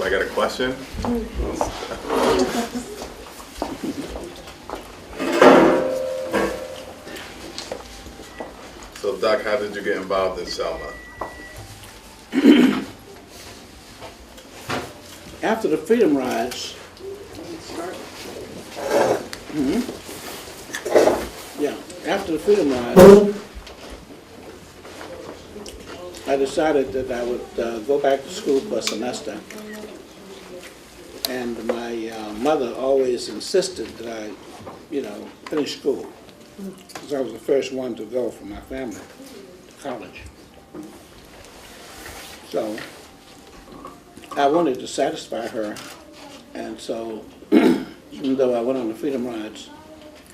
I got a question. So, Doc, how did you get involved in Selma? After the Freedom Rides, after the Freedom Rides, I decided that I would go back to school for a semester. And my mother always insisted that I, finish school. Because I was the first one to go from my family to college. So I wanted to satisfy her, and so even though I went on the Freedom Rides,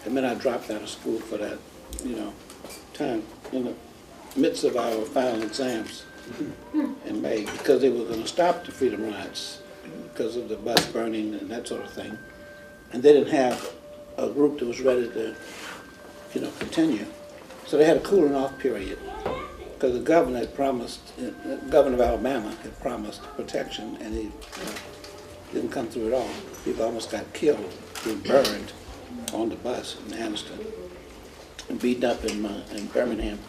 it meant I dropped out of school for that, time in the midst of our final exams in May, because they were going to stop the Freedom Rides because of the bus burning and that sort of thing, and they didn't have a group that was ready to, continue. So they had a cooling off period. Because the governor had promised, the governor of Alabama had promised protection, and he didn't come through at all. People almost got killed, being burned on the bus in Anniston, and beaten up in Birmingham.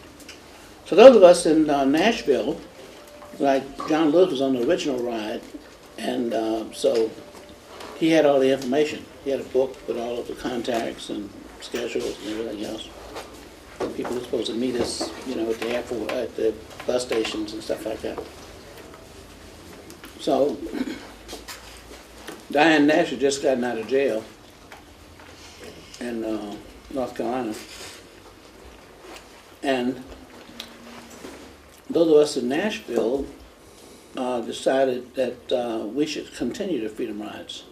So those of us in Nashville, like John Lewis was on the original ride, and so he had all the information. He had a book with all of the contacts and schedules and everything else. People were supposed to meet us, at the airport, at the bus stations and stuff like that. So, Diane Nash had just gotten out of jail in North Carolina. And those of us in Nashville decided that we should continue the Freedom Rides.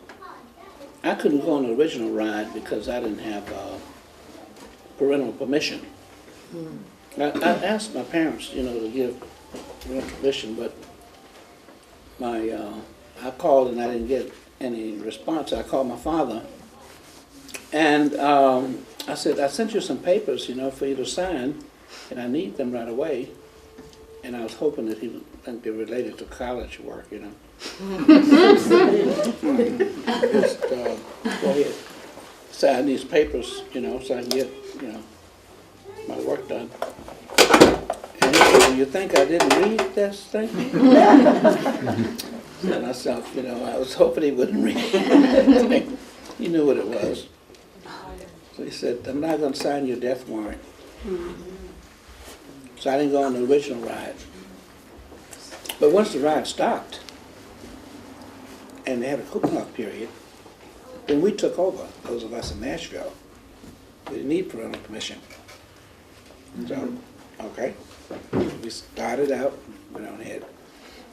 I couldn't go on the original ride because I didn't have parental permission. I asked my parents, to give permission, but I called and I didn't get any response. I called my father, and I said, I sent you some papers, for you to sign, and I need them right away. And I was hoping that he wouldn't be related to college work, Just go ahead, sign these papers, so I can get, my work done. And he said, you think I didn't read this thing? To myself, I was hoping he wouldn't read it. He knew what it was. So he said, I'm not going to sign your death warrant. So I didn't go on the original ride. But once the ride stopped, and they had a cooling off period, then we took over, those of us in Nashville. We didn't need parental permission. So, okay, we started out, went on ahead.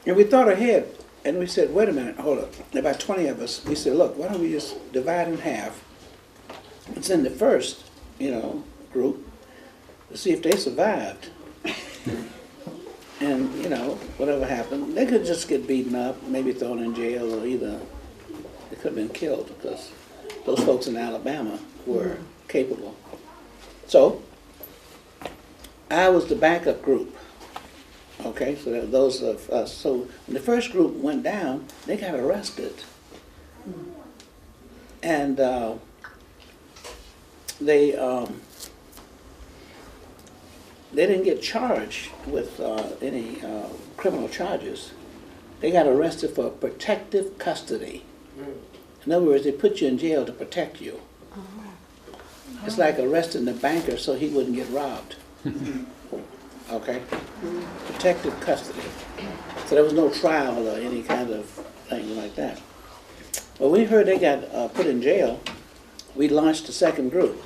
And we thought ahead, and we said, wait a minute, hold up. About 20 of us, we said, look, why don't we just divide in half and send the first, group to see if they survived. And, whatever happened, they could just get beaten up, maybe thrown in jail, or either they could have been killed, because those folks in Alabama were capable. So, I was the backup group. Okay, so that those of us. So when the first group went down, they got arrested, and they didn't get charged with any criminal charges. They got arrested for protective custody. In other words, they put you in jail to protect you. It's like arresting the banker so he wouldn't get robbed. Okay? Protective custody. So there was no trial or any kind of thing like that. When we heard they got put in jail, we launched a second group.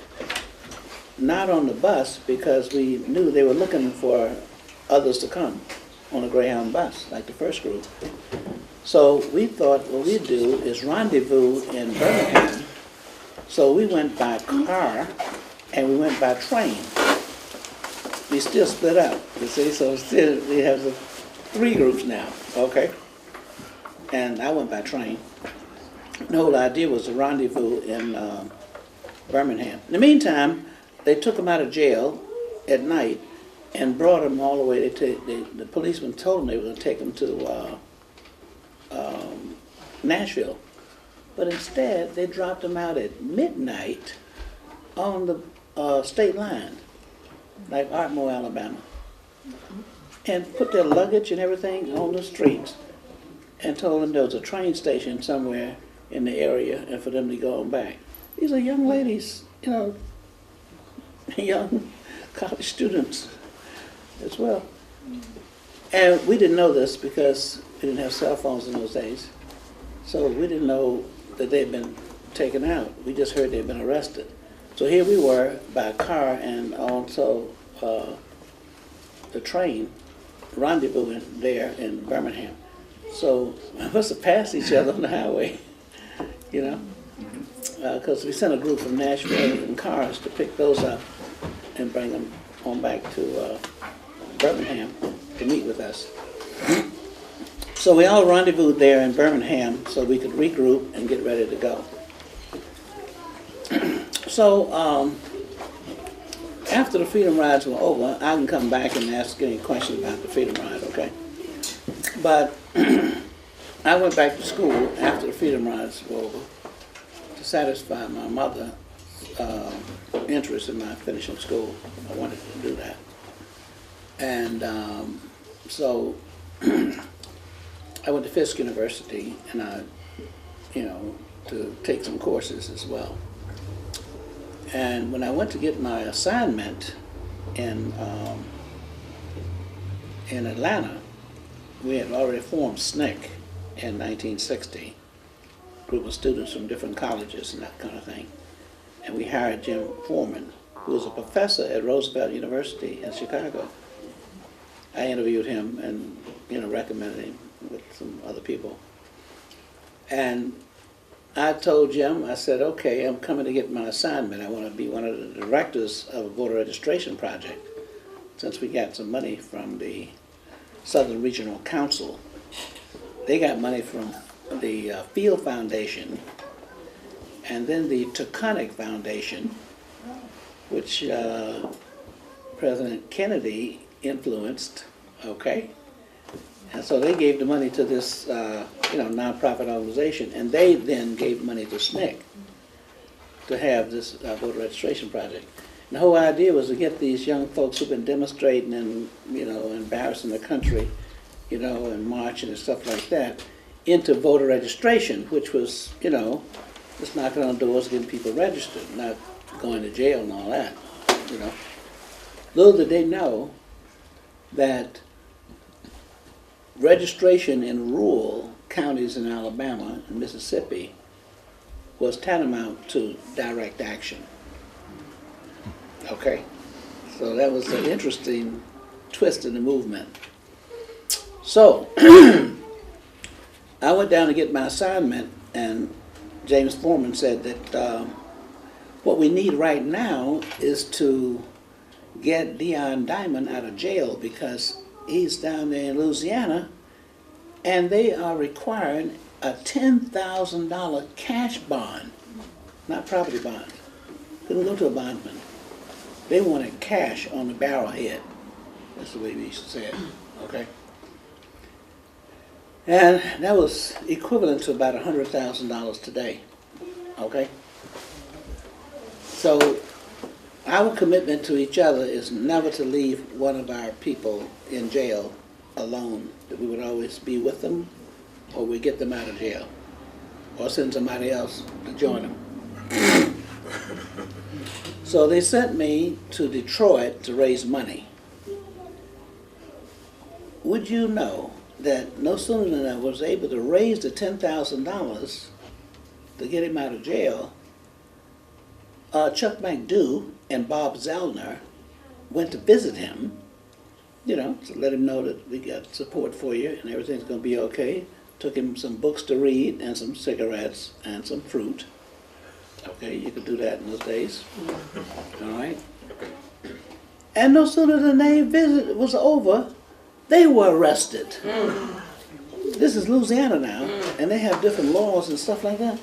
Not on the bus, because we knew they were looking for others to come on a Greyhound bus, like the first group. So we thought what we'd do is rendezvous in Birmingham. So we went by car and we went by train. We still split up, you see, so still we have the 3 groups now, okay? And I went by train. The whole idea was to rendezvous in Birmingham. In the meantime, they took them out of jail at night and brought them all the way. The policeman told them they were going to take them to Nashville. But instead, they dropped them out at midnight on the state line, like Ardmore, Alabama, and put their luggage and everything on the streets and told them there was a train station somewhere in the area and for them to go on back. These are young ladies, you know, young college students as well. And we didn't know this because we didn't have cell phones in those days. So we didn't know that they'd been taken out. We just heard they'd been arrested. So here we were by car and also the train rendezvousing there in Birmingham. So we must have passed each other on the highway, you know, because we sent a group from Nashville in cars to pick those up and bring them on back to Birmingham to meet with us. So we all rendezvoused there in Birmingham so we could regroup and get ready to go. So after the Freedom Rides were over, I can come back and ask any questions about the Freedom Ride, okay? But I went back to school after the Freedom Rides were over to satisfy my mother's interest in my finishing school. I wanted to do that. And so I went to Fisk University and to take some courses as well. And when I went to get my assignment in Atlanta, we had already formed SNCC in 1960, a group of students from different colleges and that kind of thing. And we hired Jim Foreman, who was a professor at Roosevelt University in Chicago. I interviewed him and recommended him with some other people. And I told Jim, I said, okay, I'm coming to get my assignment. I want to be one of the directors of a voter registration project, since we got some money from the Southern Regional Council. They got money from the Field Foundation and then the Taconic Foundation, which President Kennedy influenced, okay? And so they gave the money to this nonprofit organization, and they then gave money to SNCC to have this voter registration project. And the whole idea was to get these young folks who've been demonstrating and embarrassing the country, and marching and stuff like that, into voter registration, which was just knocking on doors, getting people registered, not going to jail and all that. Little did they know that registration in rural counties in Alabama and Mississippi was tantamount to direct action. Okay? So that was an interesting twist in the movement. So, I went down to get my assignment, and James Foreman said that what we need right now is to get Dion Diamond out of jail because he's down there in Louisiana, and they are requiring a $10,000 cash bond, not property bond. Couldn't go to a bondman. They wanted cash on the barrelhead. That's the way we used to say it, okay? And that was equivalent to about $100,000 today, okay? So our commitment to each other is never to leave one of our people in jail alone, that we would always be with them, or we get them out of jail, or send somebody else to join them. So they sent me to Detroit to raise money. Would you know that no sooner than I was able to raise the $10,000 to get him out of jail, Chuck McDew and Bob Zellner went to visit him, to let him know that we got support for you and everything's going to be okay. Took him some books to read and some cigarettes and some fruit. Okay, you could do that in those days. All right. And no sooner than their visit was over, they were arrested. This is Louisiana now, and they have different laws and stuff like that.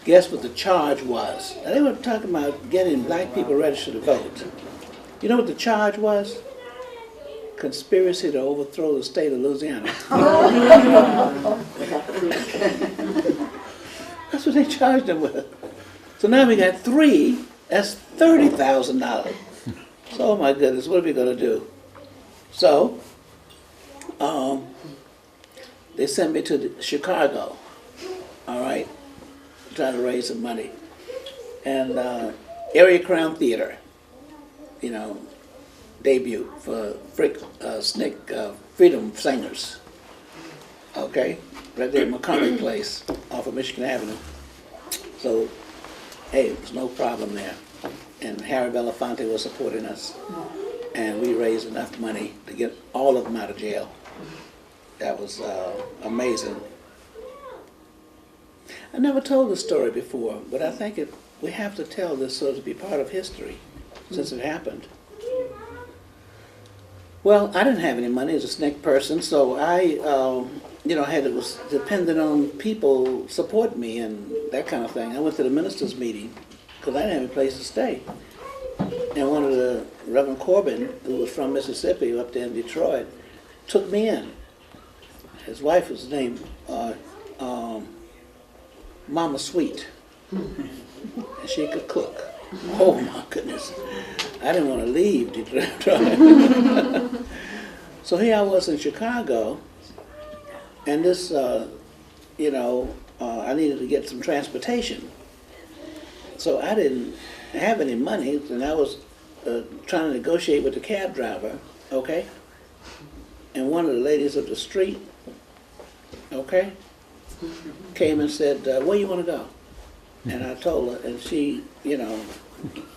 Guess what the charge was? Now, they were talking about getting black people registered to vote. You know what the charge was? Conspiracy to overthrow the state of Louisiana. That's what they charged him with. So now we got 3, that's $30,000. So, oh my goodness, what are we gonna do? So, they sent me to Chicago, all right, trying to raise some money. And Area Crown Theater, you know, debut for Freedom Singers, okay, right there at McCormick Place off of Michigan Avenue. So, hey, there's no problem there. And Harry Belafonte was supporting us. And we raised enough money to get all of them out of jail. That was amazing. I never told this story before, but I think we have to tell this so to be part of history, since it happened. Well, I didn't have any money as a SNCC person, so I, was dependent on people supporting me and that kind of thing. I went to the ministers' meeting because I didn't have a place to stay. And one of the Reverend Corbin, who was from Mississippi up there in Detroit, took me in. His wife was named Mama Sweet, and she could cook. Oh my goodness, I didn't want to leave Detroit. So here I was in Chicago, and this, I needed to get some transportation. So I didn't have any money, and I was trying to negotiate with the cab driver, okay? And one of the ladies of the street, okay, came and said, where you want to go? And I told her, and she,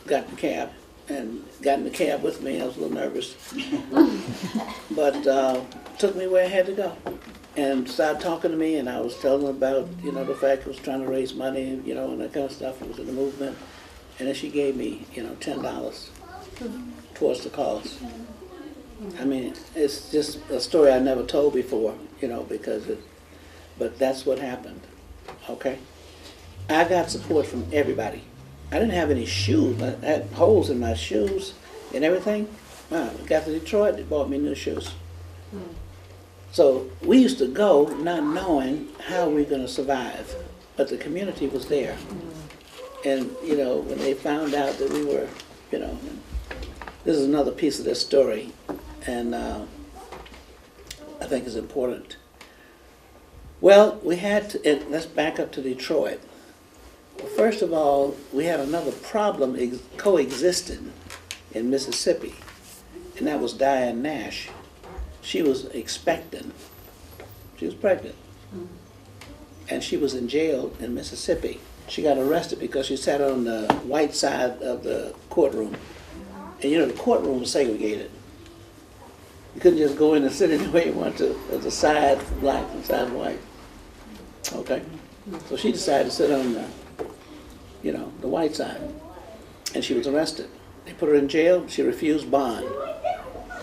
got the cab and got in the cab with me. I was a little nervous, but took me where I had to go and started talking to me, and I was telling her about, the fact I was trying to raise money, and that kind of stuff. It was in the movement. And then she gave me, $10 towards the cause. I mean, it's just a story I never told before, but that's what happened, okay? I got support from everybody. I didn't have any shoes. I had holes in my shoes and everything. I got to Detroit, they bought me new shoes. So we used to go not knowing how we were going to survive, but the community was there. And, when they found out that we were, this is another piece of this story, and I think is important. Well, we had to, let's back up to Detroit. Well, first of all, we had another problem coexisting in Mississippi, and that was Diane Nash. She was expecting. She was pregnant. And she was in jail in Mississippi. She got arrested because she sat on the white side of the courtroom. And the courtroom was segregated. You couldn't just go in and sit anywhere you wanted to. There was a side for black and side white. Okay? So she decided to sit on the white side. And she was arrested. They put her in jail. She refused bond.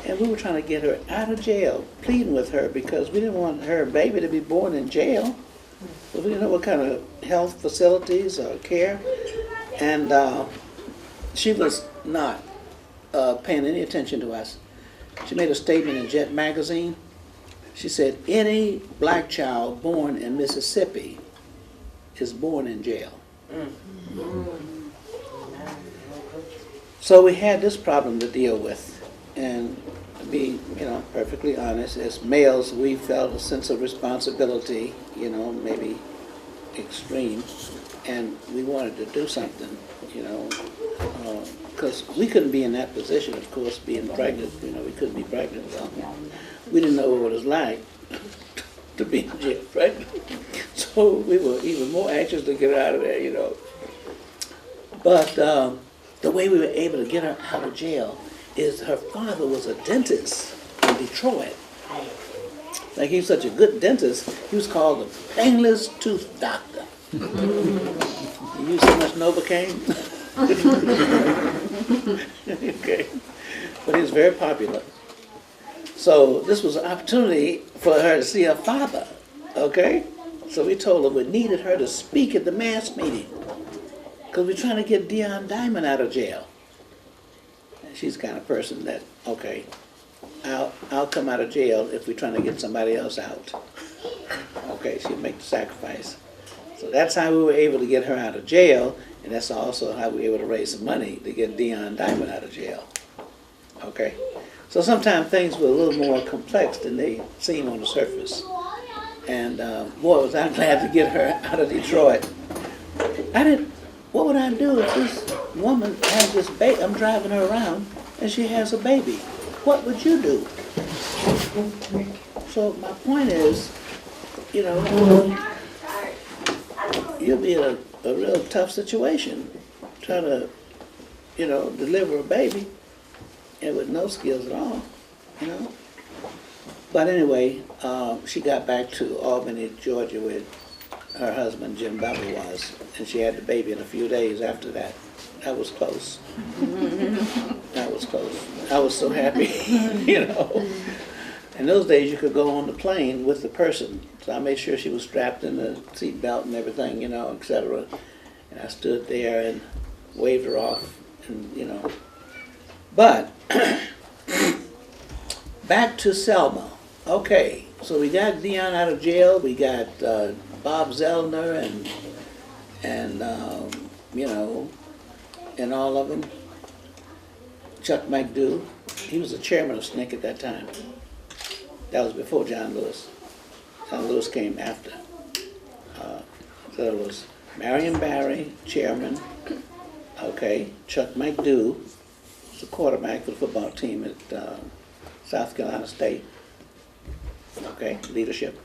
And we were trying to get her out of jail, pleading with her because we didn't want her baby to be born in jail. We didn't know what kind of health facilities or care. And she was not paying any attention to us. She made a statement in Jet magazine. She said, any black child born in Mississippi is born in jail. So we had this problem to deal with. And to be, perfectly honest, as males, we felt a sense of responsibility, maybe extreme, and we wanted to do something, because we couldn't be in that position, of course, being pregnant, we couldn't be pregnant. Well, we didn't know what it was like to be pregnant, so we were even more anxious to get out of there, But the way we were able to get her out of jail is her father was a dentist in Detroit. Like he was such a good dentist, he was called the painless tooth doctor. You used so much Novocaine? Okay. But he was very popular. So this was an opportunity for her to see her father, okay? So we told her we needed her to speak at the mass meeting because we're trying to get Dion Diamond out of jail. She's the kind of person that, okay, I'll come out of jail if we're trying to get somebody else out. Okay, she'll make the sacrifice. So that's how we were able to get her out of jail, and that's also how we were able to raise some money to get Dion Diamond out of jail. Okay? So sometimes things were a little more complex than they seem on the surface. And boy, was I glad to get her out of Detroit. What would I do if this woman has this baby? I'm driving her around and she has a baby. What would you do? So my point is, you'll be in a real tough situation trying to, deliver a baby and with no skills at all, But anyway, she got back to Albany, Georgia, where her husband, Jim Bobby, was, and she had the baby in a few days after that. That was close. That was close. I was so happy, In those days, you could go on the plane with the person. So I made sure she was strapped in the seat belt and everything, etc. And I stood there and waved her off, and, But, back to Selma. Okay, so we got Dion out of jail. We got Bob Zellner and and all of them. Chuck McDew. He was the chairman of SNCC at that time. That was before John Lewis. John Lewis came after. So it was Marion Barry, chairman. Okay, Chuck McDew was the quarterback for the football team at South Carolina State. Okay, leadership.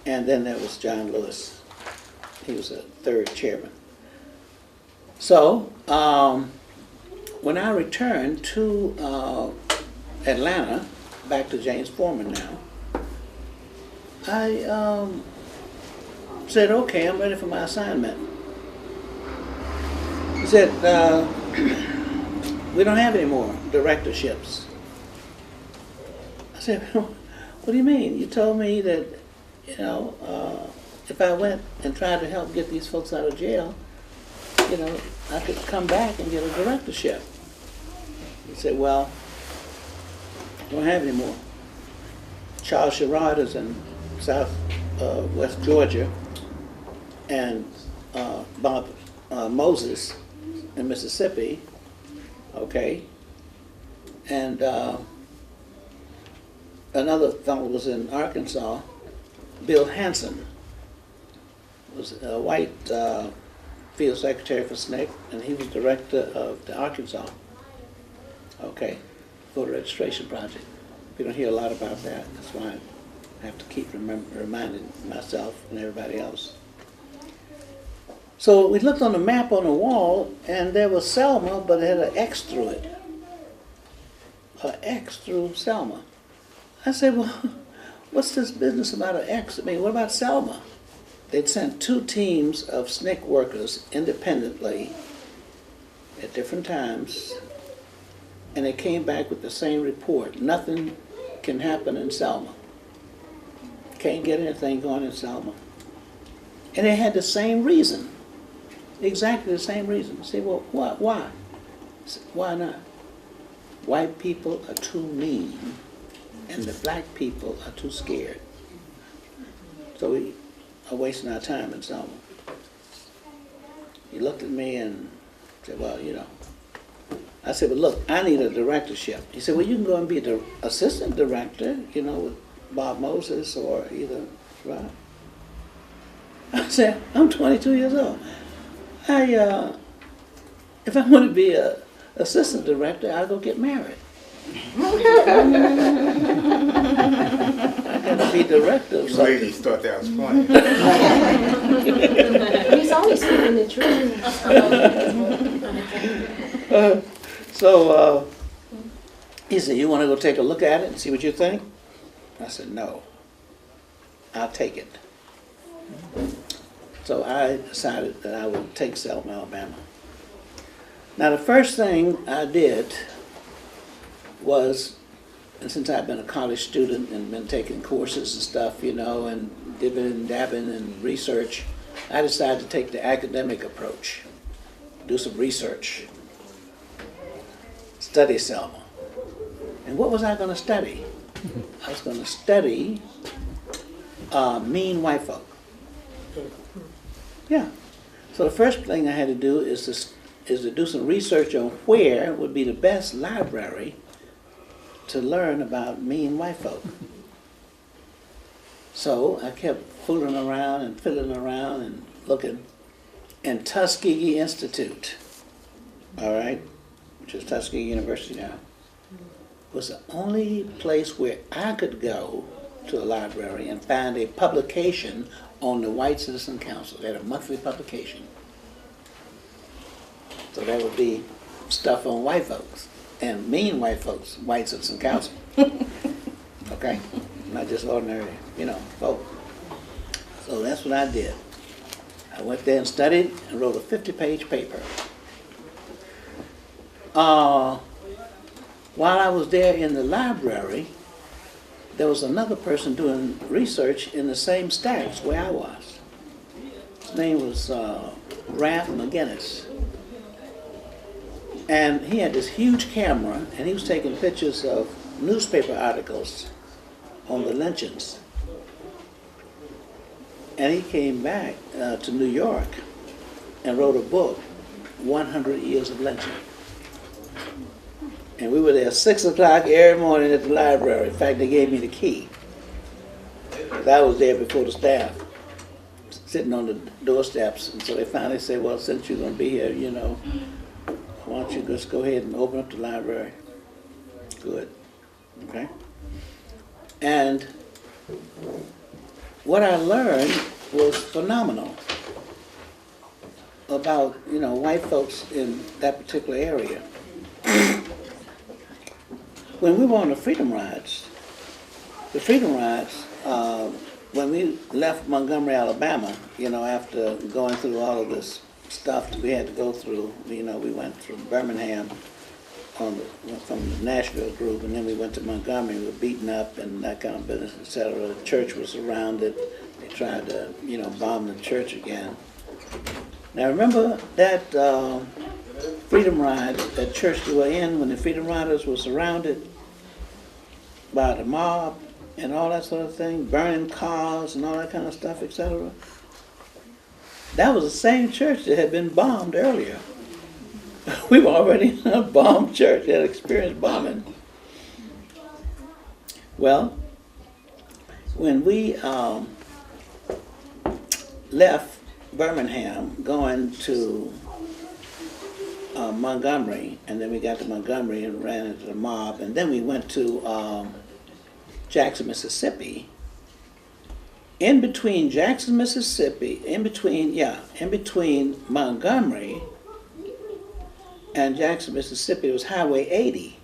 And then there was John Lewis. He was the third chairman. So, when I returned to Atlanta, back to James Foreman now, I said, okay, I'm ready for my assignment. He said, we don't have any more directorships. I said, what do you mean? You told me that, if I went and tried to help get these folks out of jail, I could come back and get a directorship. He said, well, I don't have any more. Charles Sherrod is in West Georgia, and Bob Moses in Mississippi, okay, and another fellow was in Arkansas, Bill Hanson, was a white field secretary for SNCC, and he was director of the Arkansas, okay, voter registration project. We don't hear a lot about that. That's why I have to keep reminding myself and everybody else. So we looked on the map on the wall, and there was Selma, but it had an X through it. An X through Selma. I said, well, what's this business about an X? I mean, what about Selma? They'd sent 2 teams of SNCC workers independently at different times, and they came back with the same report. Nothing can happen in Selma. Can't get anything going in Selma. And they had the same reason. Exactly the same reason. Say, well, why? Why not? White people are too mean, and the black people are too scared. So we are wasting our time in Selma. He looked at me and said, well, I said, well, look, I need a directorship. He said, well, you can go and be the assistant director, with Bob Moses or either, right? I said, I'm 22 years old. If I want to be a assistant director, I'll go get married. I gotta be director of something. Ladies thought that was funny. He's always speaking the truth. So he said, you want to go take a look at it and see what you think? I said, no, I'll take it. So I decided that I would take Selma, Alabama. Now the first thing I did was, and since I've been a college student and been taking courses and stuff, and dibbing and dabbing and research, I decided to take the academic approach, do some research, study Selma. And what was I going to study? I was going to study mean white folk. Yeah. So the first thing I had to do is to do some research on where would be the best library to learn about mean white folk. So I kept fooling around and fiddling around and looking. And Tuskegee Institute, all right, which is Tuskegee University now, was the only place where I could go to a library and find a publication on the White Citizen Council. They had a monthly publication. So that would be stuff on white folks and mean white folks, White Citizen Council. Okay? Not just ordinary, folk. So that's what I did. I went there and studied and wrote a 50-page paper. While I was there in the library, there was another person doing research in the same stacks where I was. His name was Ralph McGinnis. And he had this huge camera, and he was taking pictures of newspaper articles on the lynchings. And he came back to New York and wrote a book, 100 Years of Lynching. And we were there 6 o'clock every morning at the library. In fact, they gave me the key. 'Cause I was there before the staff, sitting on the doorsteps. And so they finally said, well, since you're going to be here, why don't you just go ahead and open up the library. Good. Okay? And what I learned was phenomenal about, white folks in that particular area. When we were on the Freedom Rides, when we left Montgomery, Alabama, after going through all of this stuff that we had to go through, we went through Birmingham from the Nashville group, and then we went to Montgomery. We were beaten up and that kind of business, etc. The church was surrounded. They tried to, bomb the church again. Now remember that Freedom Ride, that church we were in, when the Freedom Riders were surrounded by the mob and all that sort of thing, burning cars and all that kind of stuff, etc. That was the same church that had been bombed earlier. We were already in a bombed church, had experienced bombing. Well, when we left Birmingham going to Montgomery, and then we got to Montgomery and ran into the mob, and then we went to Jackson, Mississippi. In between Jackson, Mississippi, in between Montgomery and Jackson, Mississippi, was Highway 80,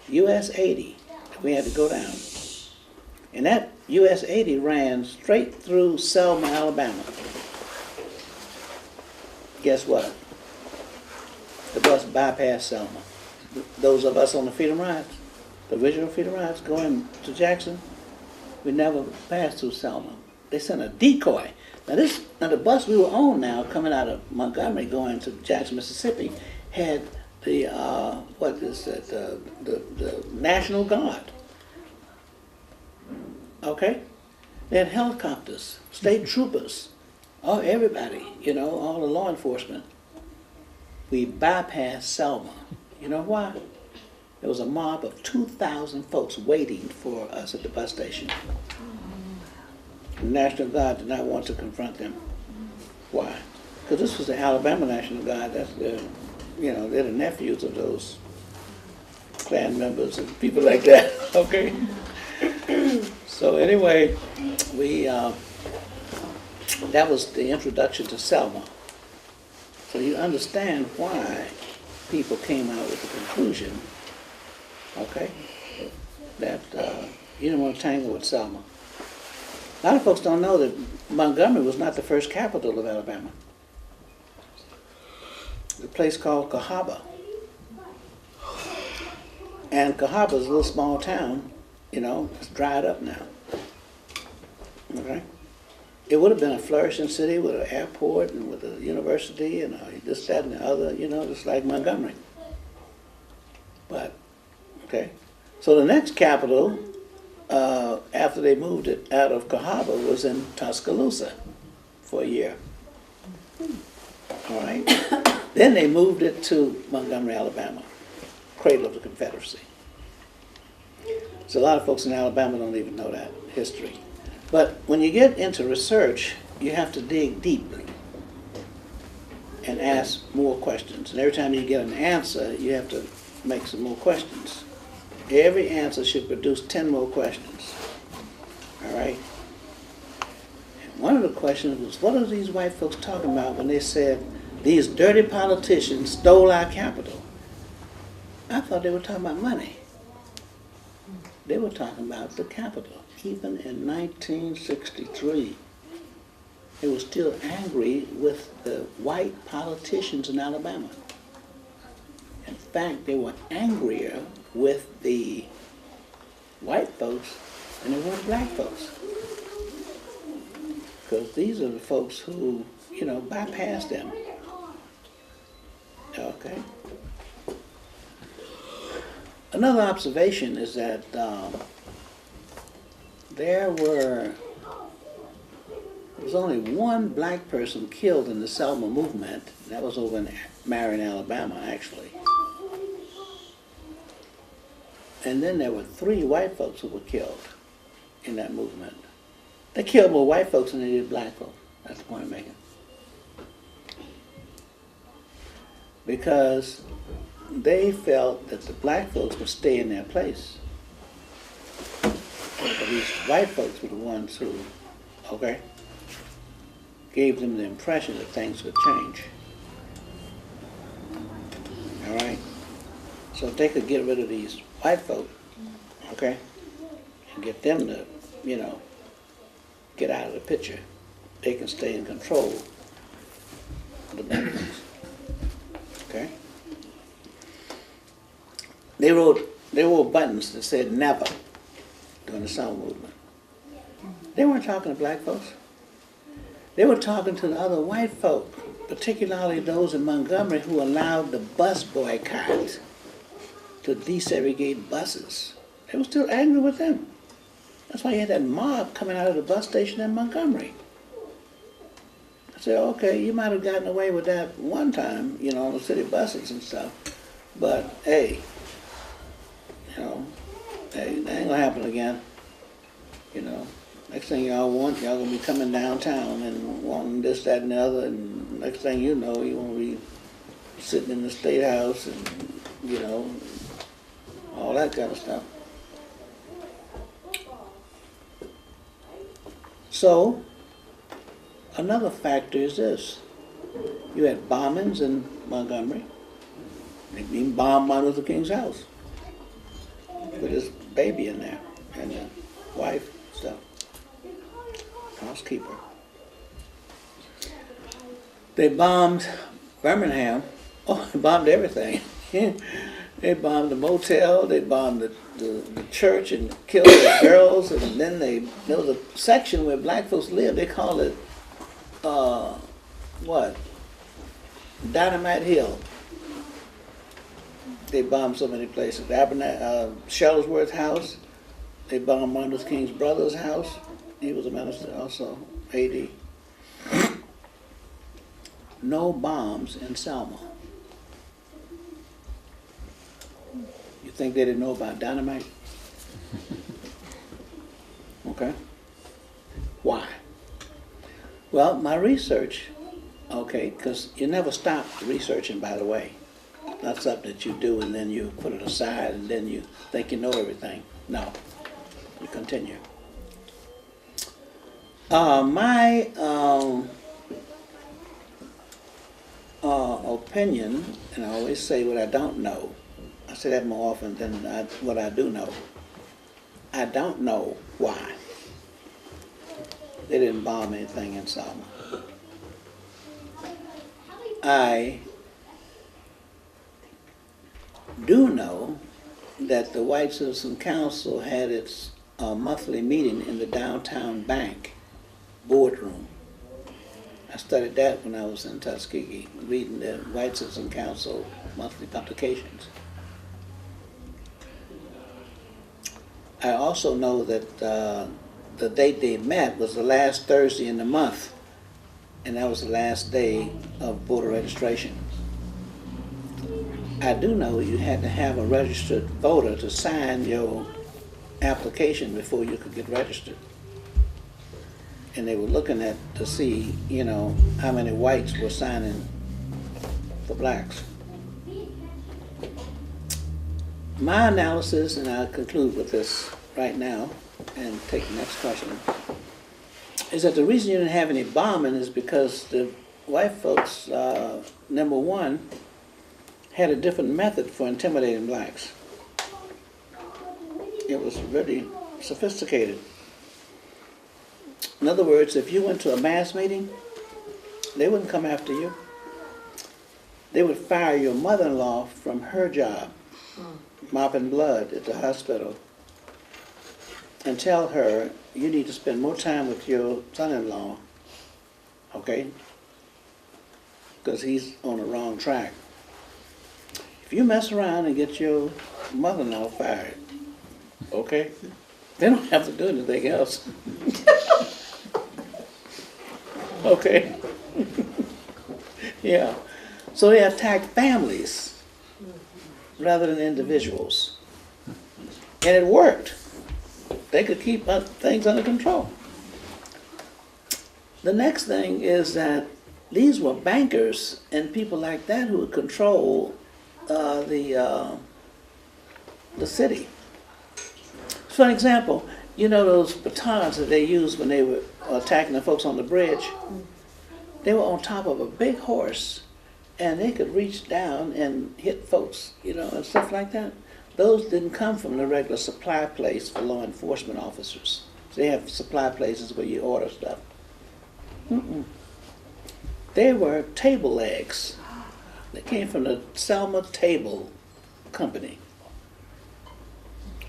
US 80, we had to go down. And that US 80 ran straight through Selma, Alabama. Guess what? The bus bypassed Selma. Those of us on the Freedom Rides, the original Freedom Rides going to Jackson, we never passed through Selma. They sent a decoy. Now the bus we were on now, coming out of Montgomery going to Jackson, Mississippi, had the the National Guard. Okay? They had helicopters, state troopers, everybody, all the law enforcement. We bypassed Selma. You know why? There was a mob of 2,000 folks waiting for us at the bus station. The National Guard did not want to confront them. Why? Because this was the Alabama National Guard. That's they're the nephews of those Klan members and people like that. Okay. So anyway, that was the introduction to Selma. So you understand why people came out with the conclusion, okay, that you didn't want to tangle with Selma. A lot of folks don't know that Montgomery was not the first capital of Alabama. It's a place called Cahaba. And Cahaba is a little small town, it's dried up now. Okay? It would have been a flourishing city with an airport and with a university and this, that, and the other, just like Montgomery. But, okay. So the next capital, after they moved it out of Cahaba, was in Tuscaloosa, for a year. All right. Then they moved it to Montgomery, Alabama, cradle of the Confederacy. So a lot of folks in Alabama don't even know that history. But when you get into research, you have to dig deeply and ask more questions. And every time you get an answer, you have to make some more questions. Every answer should produce 10 more questions. All right? And one of the questions was, what are these white folks talking about when they said, these dirty politicians stole our capital? I thought they were talking about money. They were talking about the capital. Even in 1963, they were still angry with the white politicians in Alabama. In fact, they were angrier with the white folks than they were with black folks. Because these are the folks who, bypassed them. Okay? Another observation is that there was only one black person killed in the Selma movement. That was over in Marion, Alabama, actually. And then there were 3 white folks who were killed in that movement. They killed more white folks than they did black folks. That's the point I'm making. Because they felt that the black folks would stay in their place. But these white folks were the ones who, gave them the impression that things would change. All right? So if they could get rid of these white folk, and get them to, get out of the picture, they can stay in control of the black folks. Okay? They wore buttons that said never during the Selma movement. They weren't talking to black folks. They were talking to the other white folk, particularly those in Montgomery who allowed the bus boycott to desegregate buses. They were still angry with them. That's why you had that mob coming out of the bus station in Montgomery. I said, okay, you might have gotten away with that one time, on the city buses and stuff, but hey, that ain't gonna happen again. Next thing y'all want, y'all gonna be coming downtown and wanting this, that, and the other, and next thing you know, you wanna be sitting in the State House and, all that kind of stuff. So, another factor is this. You had bombings in Montgomery. They even bombed Martin Luther King's house with his baby in there and the wife stuff, housekeeper. They bombed Birmingham. Oh, they bombed everything. They bombed the motel, they bombed the church and killed the girls, and then there was a section where black folks lived, they called it, Dynamite Hill. They bombed so many places. Shuttlesworth House, they bombed Martin Luther King's brother's house. He was a minister also, AD. No bombs in Selma. You think they didn't know about dynamite? Okay. Why? Well, my research, because you never stop researching, by the way. Not something that you do and then you put it aside and then you think you know everything. No, you continue. My opinion, and I always say what I don't know. I say that more often than what I do know. I don't know why they didn't bomb anything in Selma. I do know that the White Citizen Council had its monthly meeting in the downtown bank boardroom. I studied that when I was in Tuskegee, reading the White Citizen Council monthly publications. I also know that the date they met was the last Thursday in the month and that was the last day of voter registration. I do know you had to have a registered voter to sign your application before you could get registered. And they were looking at to see, you know, how many whites were signing for blacks. My analysis, and I'll conclude with this right now and take the next question, is that the reason you didn't have any bombing is because the white folks, number one, had a different method for intimidating blacks. It was really sophisticated. In other words, if you went to a mass meeting, they wouldn't come after you. They would fire your mother-in-law from her job, mopping blood at the hospital, and tell her you need to spend more time with your son-in-law, okay? Because he's on the wrong track. If you mess around and get your mother-in-law fired, okay, they don't have to do anything else. Okay. Yeah. So they attack families rather than individuals. And it worked. They could keep things under control. The next thing is that these were bankers and people like that who would control the city. For an example, you know those batons that they used when they were attacking the folks on the bridge? They were on top of a big horse, and they could reach down and hit folks, you know, and stuff like that. Those didn't come from the regular supply place for law enforcement officers. They have supply places where you order stuff. They were table legs. They came from the Selma Table Company.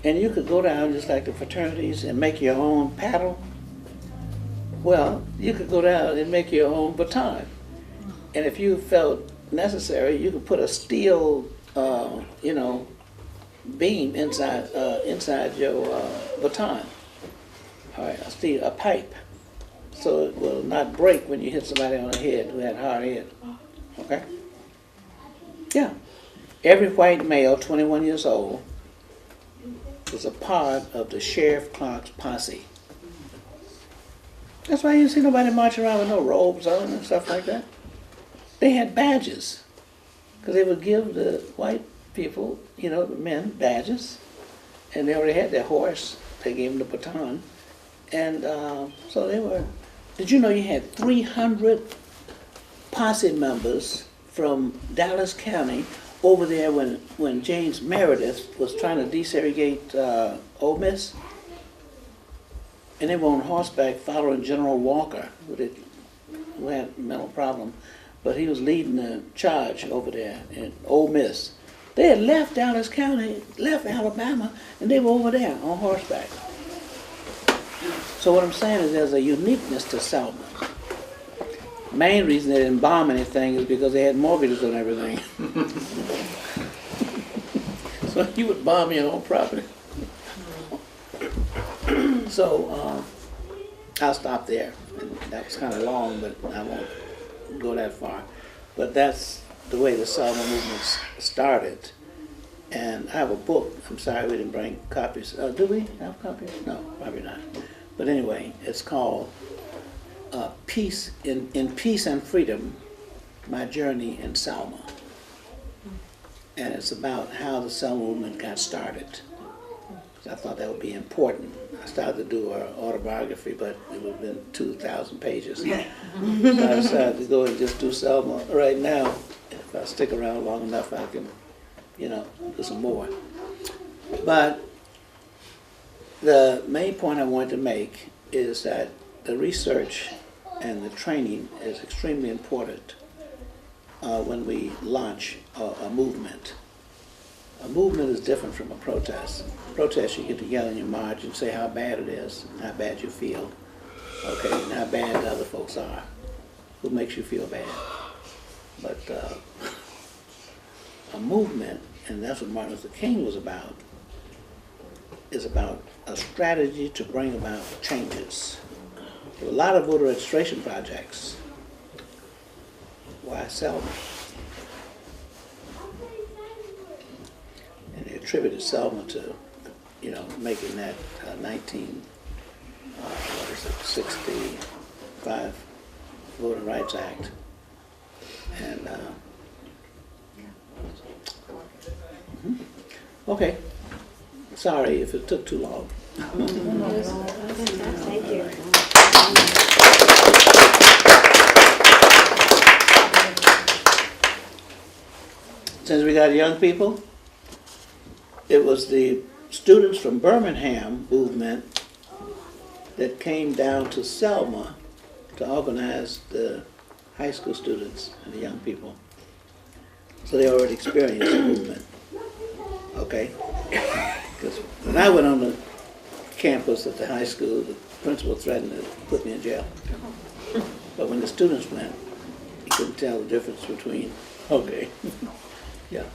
And you could go down just like the fraternities and make your own paddle. Well, you could go down and make your own baton. And if you felt necessary, you could put a steel, you know, beam inside your baton. All right, a pipe, so it will not break when you hit somebody on the head who had a hard head. Okay? Yeah. Every white male, 21 years old, was a part of the Sheriff Clark's posse. That's why you see nobody marching around with no robes on and stuff like that. They had badges, because they would give the white people, you know, the men, badges, and they already had their horse. They gave them the baton, and so they were. Did you know you had 300 posse members from Dallas County over there when James Meredith was trying to desegregate Ole Miss? And they were on horseback following General Walker, who had a mental problem, but he was leading the charge over there in Ole Miss. They had left Dallas County, left Alabama, and they were over there on horseback. So what I'm saying is there's a uniqueness to Selma. Main reason they didn't bomb anything is because they had mortgages on everything. So you would bomb your own property. So I'll stop there. And that was kind of long, but I won't go that far. But that's the way the Selma movement started. And I have a book. I'm sorry we didn't bring copies. Do we have copies? No, probably not. But anyway, it's called Peace in Peace and Freedom, My Journey in Selma. And it's about how the Selma movement got started. So I thought that would be important. I started to do an autobiography, but it would have been 2,000 pages. So I decided to go and just do Selma right now. If I stick around long enough, I can, you know, do some more. But the main point I wanted to make is that the research and the training is extremely important when we launch a movement. A movement is different from a protest. Protest, you get together in your march and say how bad it is, and how bad you feel, okay, and how bad the other folks are. Who makes you feel bad? But a movement, and that's what Martin Luther King was about, is about a strategy to bring about changes. There were a lot of voter registration projects, why Selma? And they attributed Selma to, making that 65 Voting Rights Act. And, okay. Sorry if it took too long. Thank you. Since we got young people, it was the students from Birmingham movement that came down to Selma to organize the high school students and the young people. So they already experienced the movement. Okay? Because when I went on the campus at the high school, the principal threatened to put me in jail. But when the students went, you couldn't tell the difference between, okay. Yeah.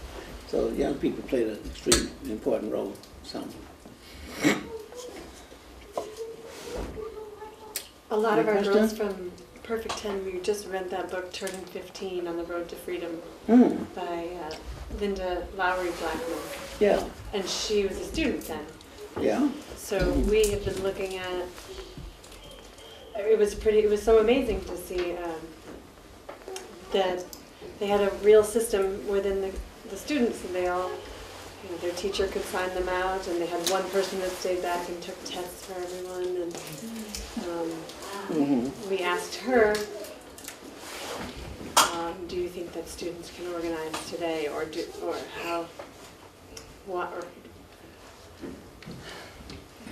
So young people played an extremely important role. A lot of Any our question? girls from Perfect 10, we just read that book, Turning 15 on the Road to Freedom by Linda Lowry Blackman. Yeah. And she was a student then. Yeah. So we have been looking at, it was so amazing to see that they had a real system within the students, and they all, their teacher could sign them out, and they had one person that stayed back and took tests for everyone. And we asked her, do you think that students can organize today, or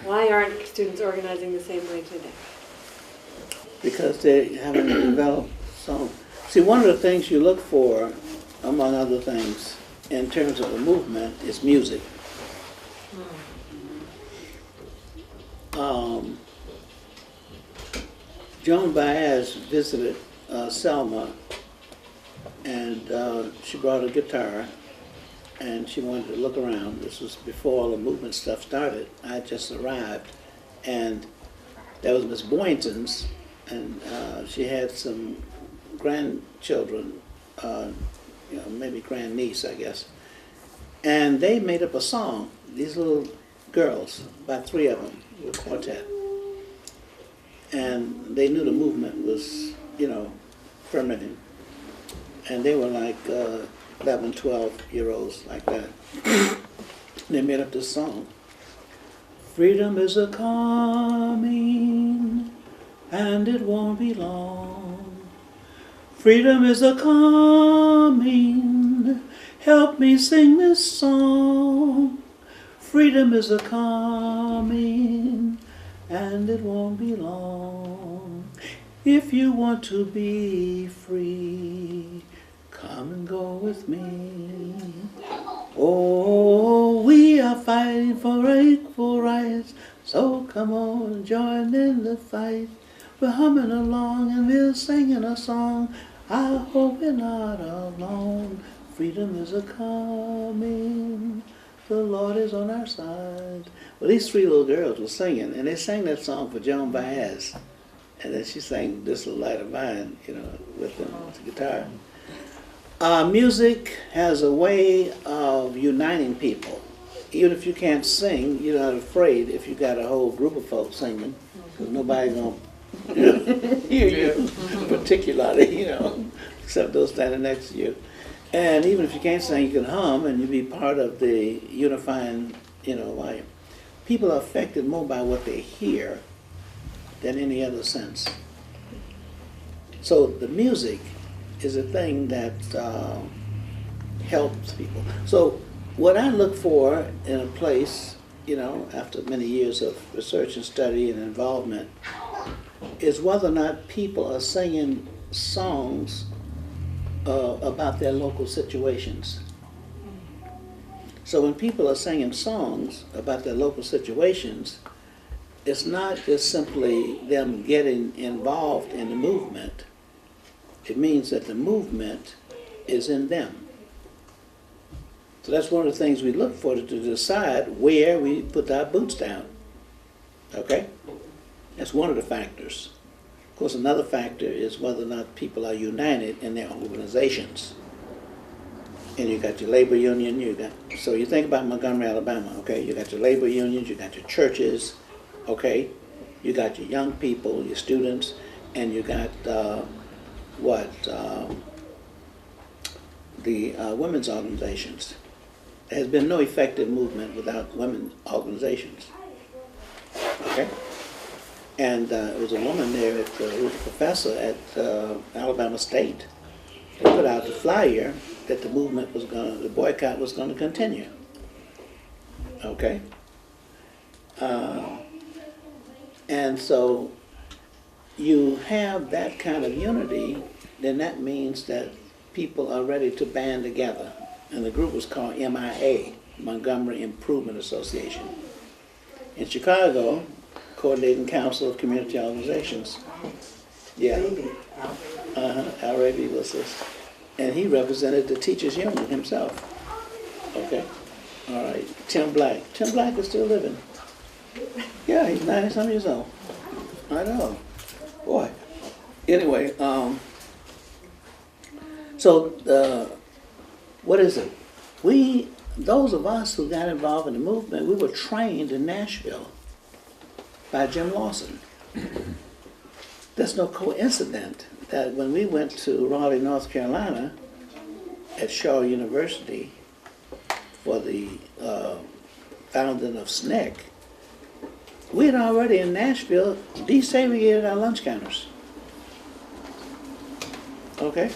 why aren't students organizing the same way today? Because they haven't developed some. See, one of the things you look for, among other things, in terms of a movement, is music. Joan Baez visited Selma, and she brought a guitar, and she wanted to look around. This was before all the movement stuff started. I just arrived, and that was Miss Boynton's, and she had some grandchildren, maybe grandniece, I guess. And they made up a song, these little girls, about 3 of them, a quartet. And they knew the movement was, fermenting. And they were like 11, 12-year-olds like that. They made up this song. Freedom is a coming, and it won't be long. Freedom is a coming, help me sing this song. Freedom is a coming, and it won't be long. If you want to be free, come and go with me. Oh, we are fighting for equal rights, so come on, join in the fight. We're humming along and we're singing a song. I hope we're not alone. Freedom is a coming. The Lord is on our side. Well, these 3 little girls were singing, and they sang that song for Joan Baez. And then she sang This Little Light of Mine, with them, with the guitar. Music has a way of uniting people. Even if you can't sing, you're not afraid if you got a whole group of folks singing, because nobody's going to hear you particularly, except those standing next to you. And even if you can't sing, you can hum, and you be part of the unifying, life. People are affected more by what they hear than any other sense. So the music is a thing that helps people. So what I look for in a place, after many years of research and study and involvement, is whether or not people are singing songs about their local situations. So when people are singing songs about their local situations, it's not just simply them getting involved in the movement. It means that the movement is in them. So that's one of the things we look for to decide where we put our boots down. Okay? That's one of the factors. Of course, another factor is whether or not people are united in their organizations. And you got your labor union, so you think about Montgomery, Alabama, okay? You got your labor unions, you got your churches, okay? You got your young people, your students, and you got, the women's organizations. There has been no effective movement without women's organizations, okay? And it was a woman there who was a professor at Alabama State. They put out the flyer that the boycott was gonna continue, okay? And so you have that kind of unity, then that means that people are ready to band together. And the group was called MIA, Montgomery Improvement Association. In Chicago, Coordinating Council of Community Organizations. Yeah. Al Raby was this. And he represented the teachers union himself. Okay. All right. Tim Black. Tim Black is still living. Yeah, he's 90-some years old. I know. Boy. Anyway, what is it? Those of us who got involved in the movement, we were trained in Nashville by Jim Lawson. That's no coincidence that when we went to Raleigh, North Carolina, at Shaw University for the founding of SNCC, we had already in Nashville desegregated our lunch counters. Okay?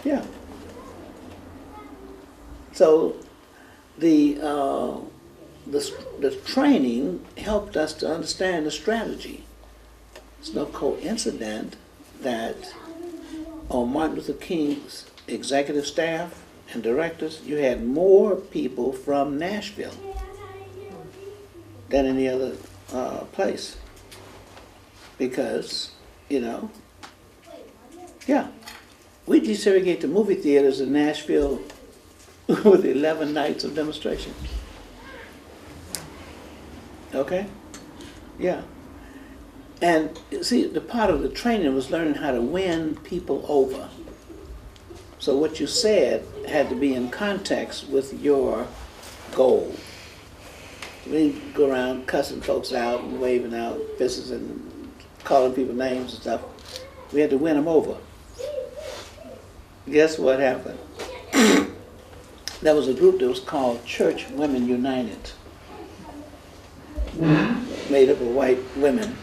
Yeah. So the training helped us to understand the strategy. It's no coincidence that on Martin Luther King's executive staff and directors, you had more people from Nashville than any other place. Because, yeah, we desegregate the movie theaters in Nashville with 11 nights of demonstration. Okay? Yeah. And see, the part of the training was learning how to win people over. So what you said had to be in context with your goal. We didn't go around cussing folks out and waving out fists and calling people names and stuff. We had to win them over. Guess what happened? There was a group that was called Church Women United, made up of white women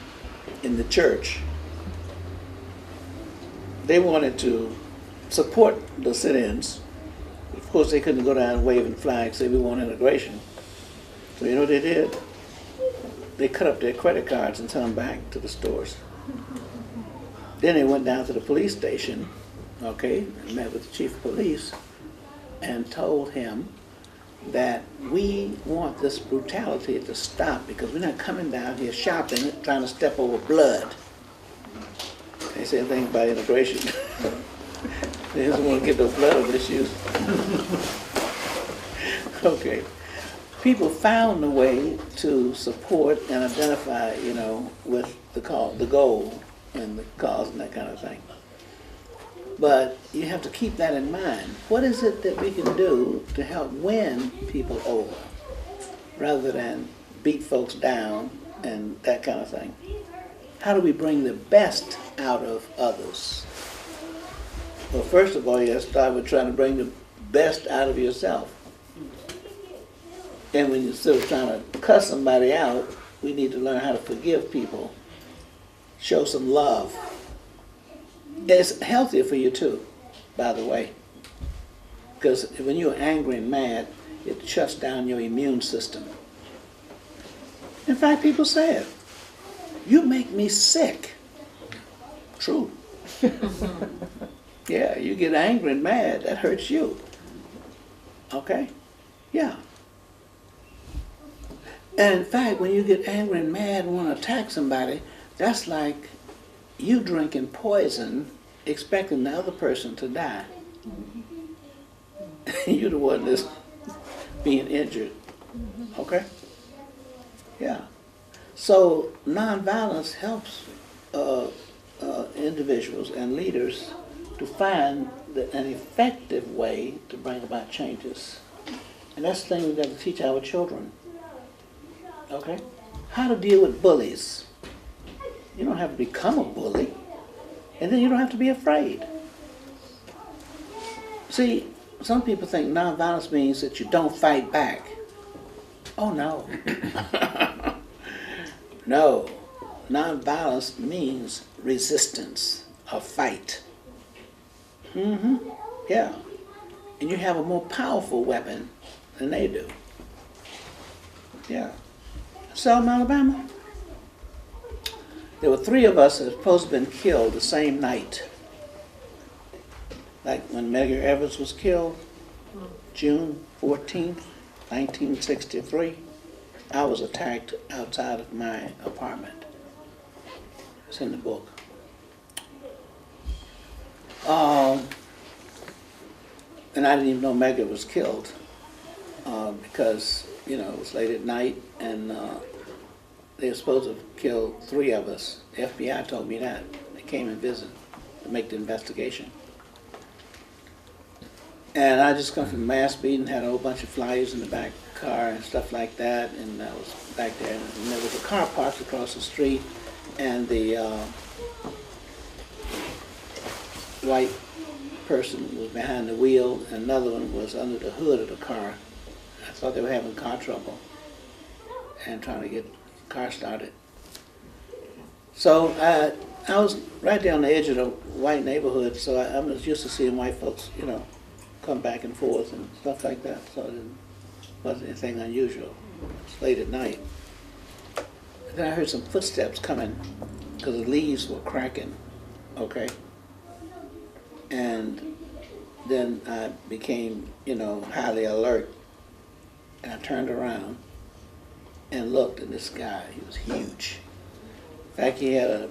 in the church. They wanted to support the sit-ins. Of course, they couldn't go down waving flags, say we want integration. So you know what they did? They cut up their credit cards and sent them back to the stores. Then they went down to the police station, okay, and met with the chief of police and told him that we want this brutality to stop because we're not coming down here shopping, trying to step over blood. They say anything about integration. They just want to get those blood issues. Okay. People found a way to support and identify, with the goal and the cause and that kind of thing. But you have to keep that in mind. What is it that we can do to help win people over rather than beat folks down and that kind of thing? How do we bring the best out of others? Well, first of all, you have to start with trying to bring the best out of yourself. And when you're still trying to cuss somebody out, we need to learn how to forgive people, show some love. It's healthier for you too, by the way. Because when you're angry and mad, it shuts down your immune system. In fact, people say it. You make me sick. True. Yeah, you get angry and mad, that hurts you. Okay? Yeah. And in fact, when you get angry and mad and want to attack somebody, that's like you drinking poison, expecting the other person to die. You're the one that's being injured. Okay? Yeah. So nonviolence helps individuals and leaders to find an effective way to bring about changes. And that's the thing we've got to teach our children. Okay? How to deal with bullies. You don't have to become a bully, and then you don't have to be afraid. See, some people think nonviolence means that you don't fight back. Oh no. No. Nonviolence means resistance, a fight. Yeah. And you have a more powerful weapon than they do. Yeah. Selma, Alabama. There were 3 of us that were supposed to have been killed the same night. Like when Medgar Evers was killed, June 14th, 1963, I was attacked outside of my apartment. It's in the book. And I didn't even know Medgar was killed because, you know, it was late at night and they were supposed to kill 3 of us. The FBI told me that. They came and visited to make the investigation. And I just come from a mass meeting, had a whole bunch of flyers in the back car and stuff like that, and I was back there, and there was a car parked across the street, and the white person was behind the wheel, and another one was under the hood of the car. I thought they were having car trouble and trying to get the car started. So I was right there on the edge of the white neighborhood, so I was used to seeing white folks, you know, come back and forth and stuff like that, so it wasn't anything unusual. It's late at night. And then I heard some footsteps coming because the leaves were cracking, okay? And then I became, you know, highly alert, and I turned around and looked at this guy. He was huge. In fact, he had a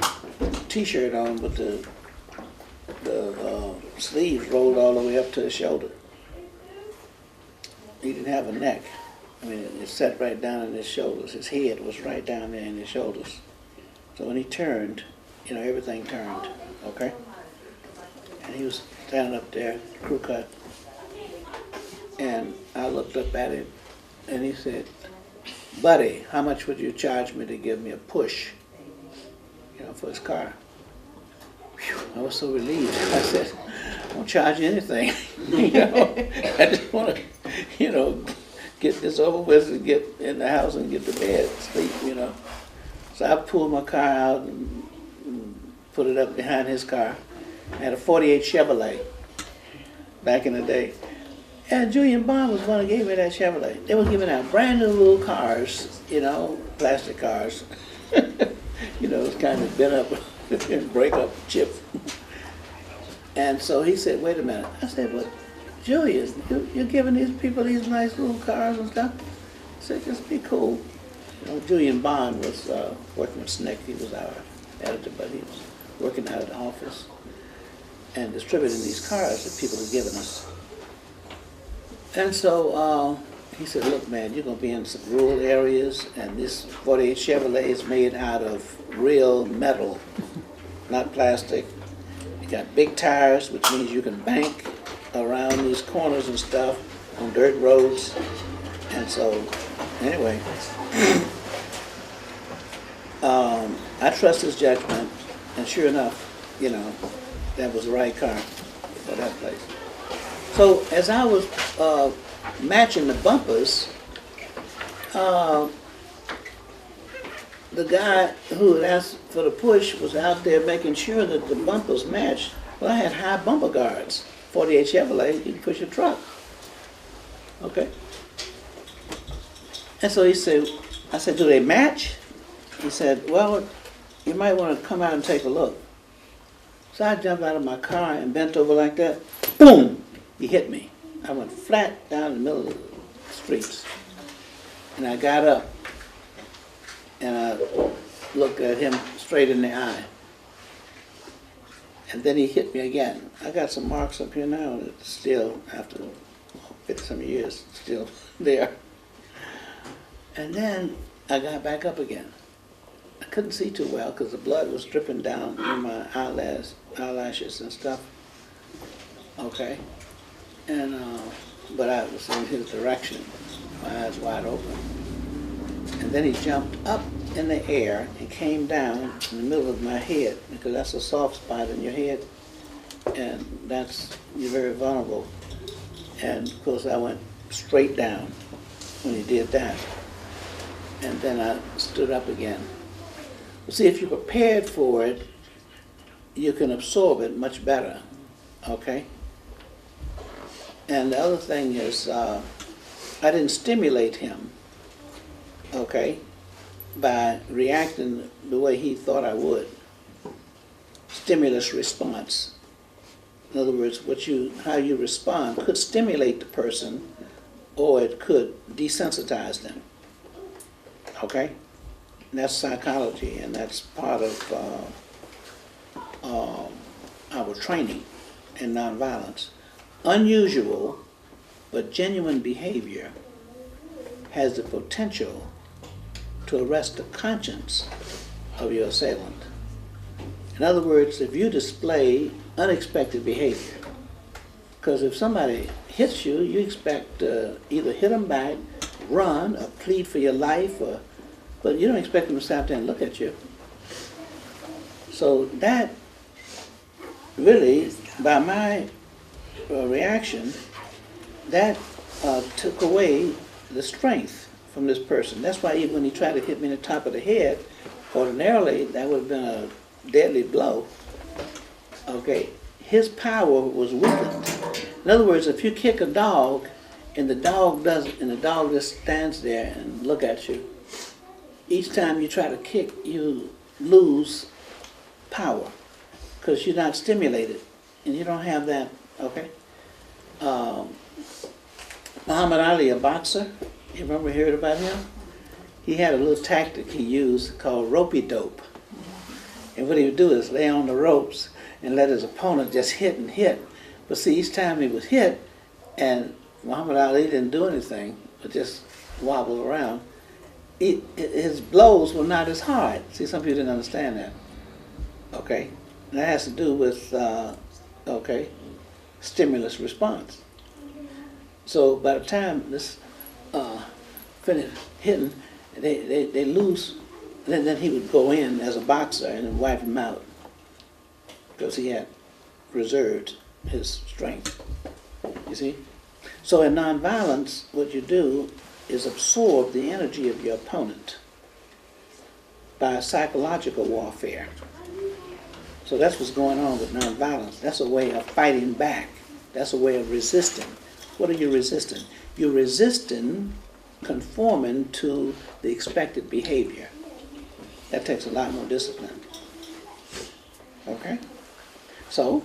t-shirt on with the sleeves rolled all the way up to his shoulder. He didn't have a neck. I mean, it sat right down in his shoulders. His head was right down there in his shoulders. So when he turned, you know, everything turned, okay? And he was standing up there, crew cut. And I looked up at him, and he said, "Buddy, how much would you charge me to give me a push, you know, for his car?" Whew, I was so relieved. I said, "I won't charge you anything." You know, I just want to, you know, get this over with and get in the house and get to bed, sleep, you know. So I pulled my car out and put it up behind his car. I had a 48 Chevrolet back in the day. And Julian Bond was the one who gave me that Chevrolet. They were giving out brand new little cars, you know, plastic cars. You know, it's kind of bent up and break up chip. And so he said, "Wait a minute." I said, "Well, Julius, you're giving these people these nice little cars and stuff?" He said, "Just be cool." You know, Julian Bond was working with SNCC. He was our editor, but he was working out of the office and distributing these cars that people had given us. And so he said, "Look, man, you're going to be in some rural areas, and this 48 Chevrolet is made out of real metal, not plastic. You got big tires, which means you can bank around these corners and stuff on dirt roads." And so, anyway, I trust his judgment, and sure enough, you know, that was the right car for that place. So as I was matching the bumpers, the guy who had asked for the push was out there making sure that the bumpers matched. Well, I had high bumper guards. 48 Chevrolet, you can push a truck. Okay? And so he said, I said, "Do they match?" He said, "Well, you might want to come out and take a look." So I jumped out of my car and bent over like that. Boom! He hit me. I went flat down in the middle of the streets. And I got up and I looked at him straight in the eye. And then he hit me again. I got some marks up here now that's still, after 50-some years, still there. And then I got back up again. I couldn't see too well because the blood was dripping down in my eyelashes and stuff. Okay, and but I was in his direction, my eyes wide open. And then he jumped up in the air and came down in the middle of my head, because that's a soft spot in your head, and you're very vulnerable. And of course I went straight down when he did that. And then I stood up again. See, if you're prepared for it, you can absorb it much better, okay? And the other thing is, I didn't stimulate him, okay, by reacting the way he thought I would. Stimulus response. In other words, how you respond could stimulate the person, or it could desensitize them, okay? And that's psychology, and that's part of our training in nonviolence. Unusual but genuine behavior has the potential to arrest the conscience of your assailant. In other words, if you display unexpected behavior, because if somebody hits you, you expect to either hit them back, run, or plead for your life, but you don't expect them to stop there and look at you. So that really, by my reaction, that took away the strength from this person. That's why even when he tried to hit me in the top of the head, ordinarily that would have been a deadly blow. Okay, his power was weakened. In other words, if you kick a dog and the dog just stands there and look at you, each time you try to kick, you lose power because you're not stimulated and you don't have that. Okay. Muhammad Ali, a boxer, you remember hearing about him? He had a little tactic he used called ropey dope. And what he would do is lay on the ropes and let his opponent just hit and hit. But see, each time he was hit, and Muhammad Ali didn't do anything, but just wobble around, his blows were not as hard. See, some people didn't understand that. Okay? And that has to do with, stimulus response. So by the time this finished hitting, they lose. Then he would go in as a boxer and then wipe him out because he had reserved his strength. You see? So in nonviolence, what you do is absorb the energy of your opponent by psychological warfare. So that's what's going on with nonviolence. That's a way of fighting back. That's a way of resisting. What are you resisting? You're resisting conforming to the expected behavior. That takes a lot more discipline. Okay? So,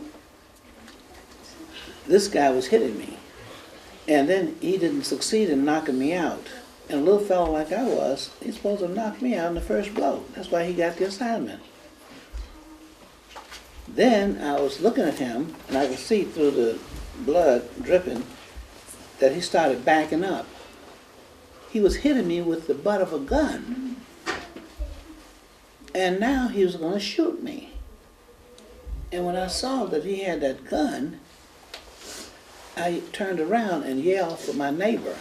this guy was hitting me. And then he didn't succeed in knocking me out. And a little fellow like I was, he's supposed to knock me out in the first blow. That's why he got the assignment. Then I was looking at him, and I could see through the blood dripping that he started backing up. He was hitting me with the butt of a gun. And now he was going to shoot me. And when I saw that he had that gun, I turned around and yelled for my neighbor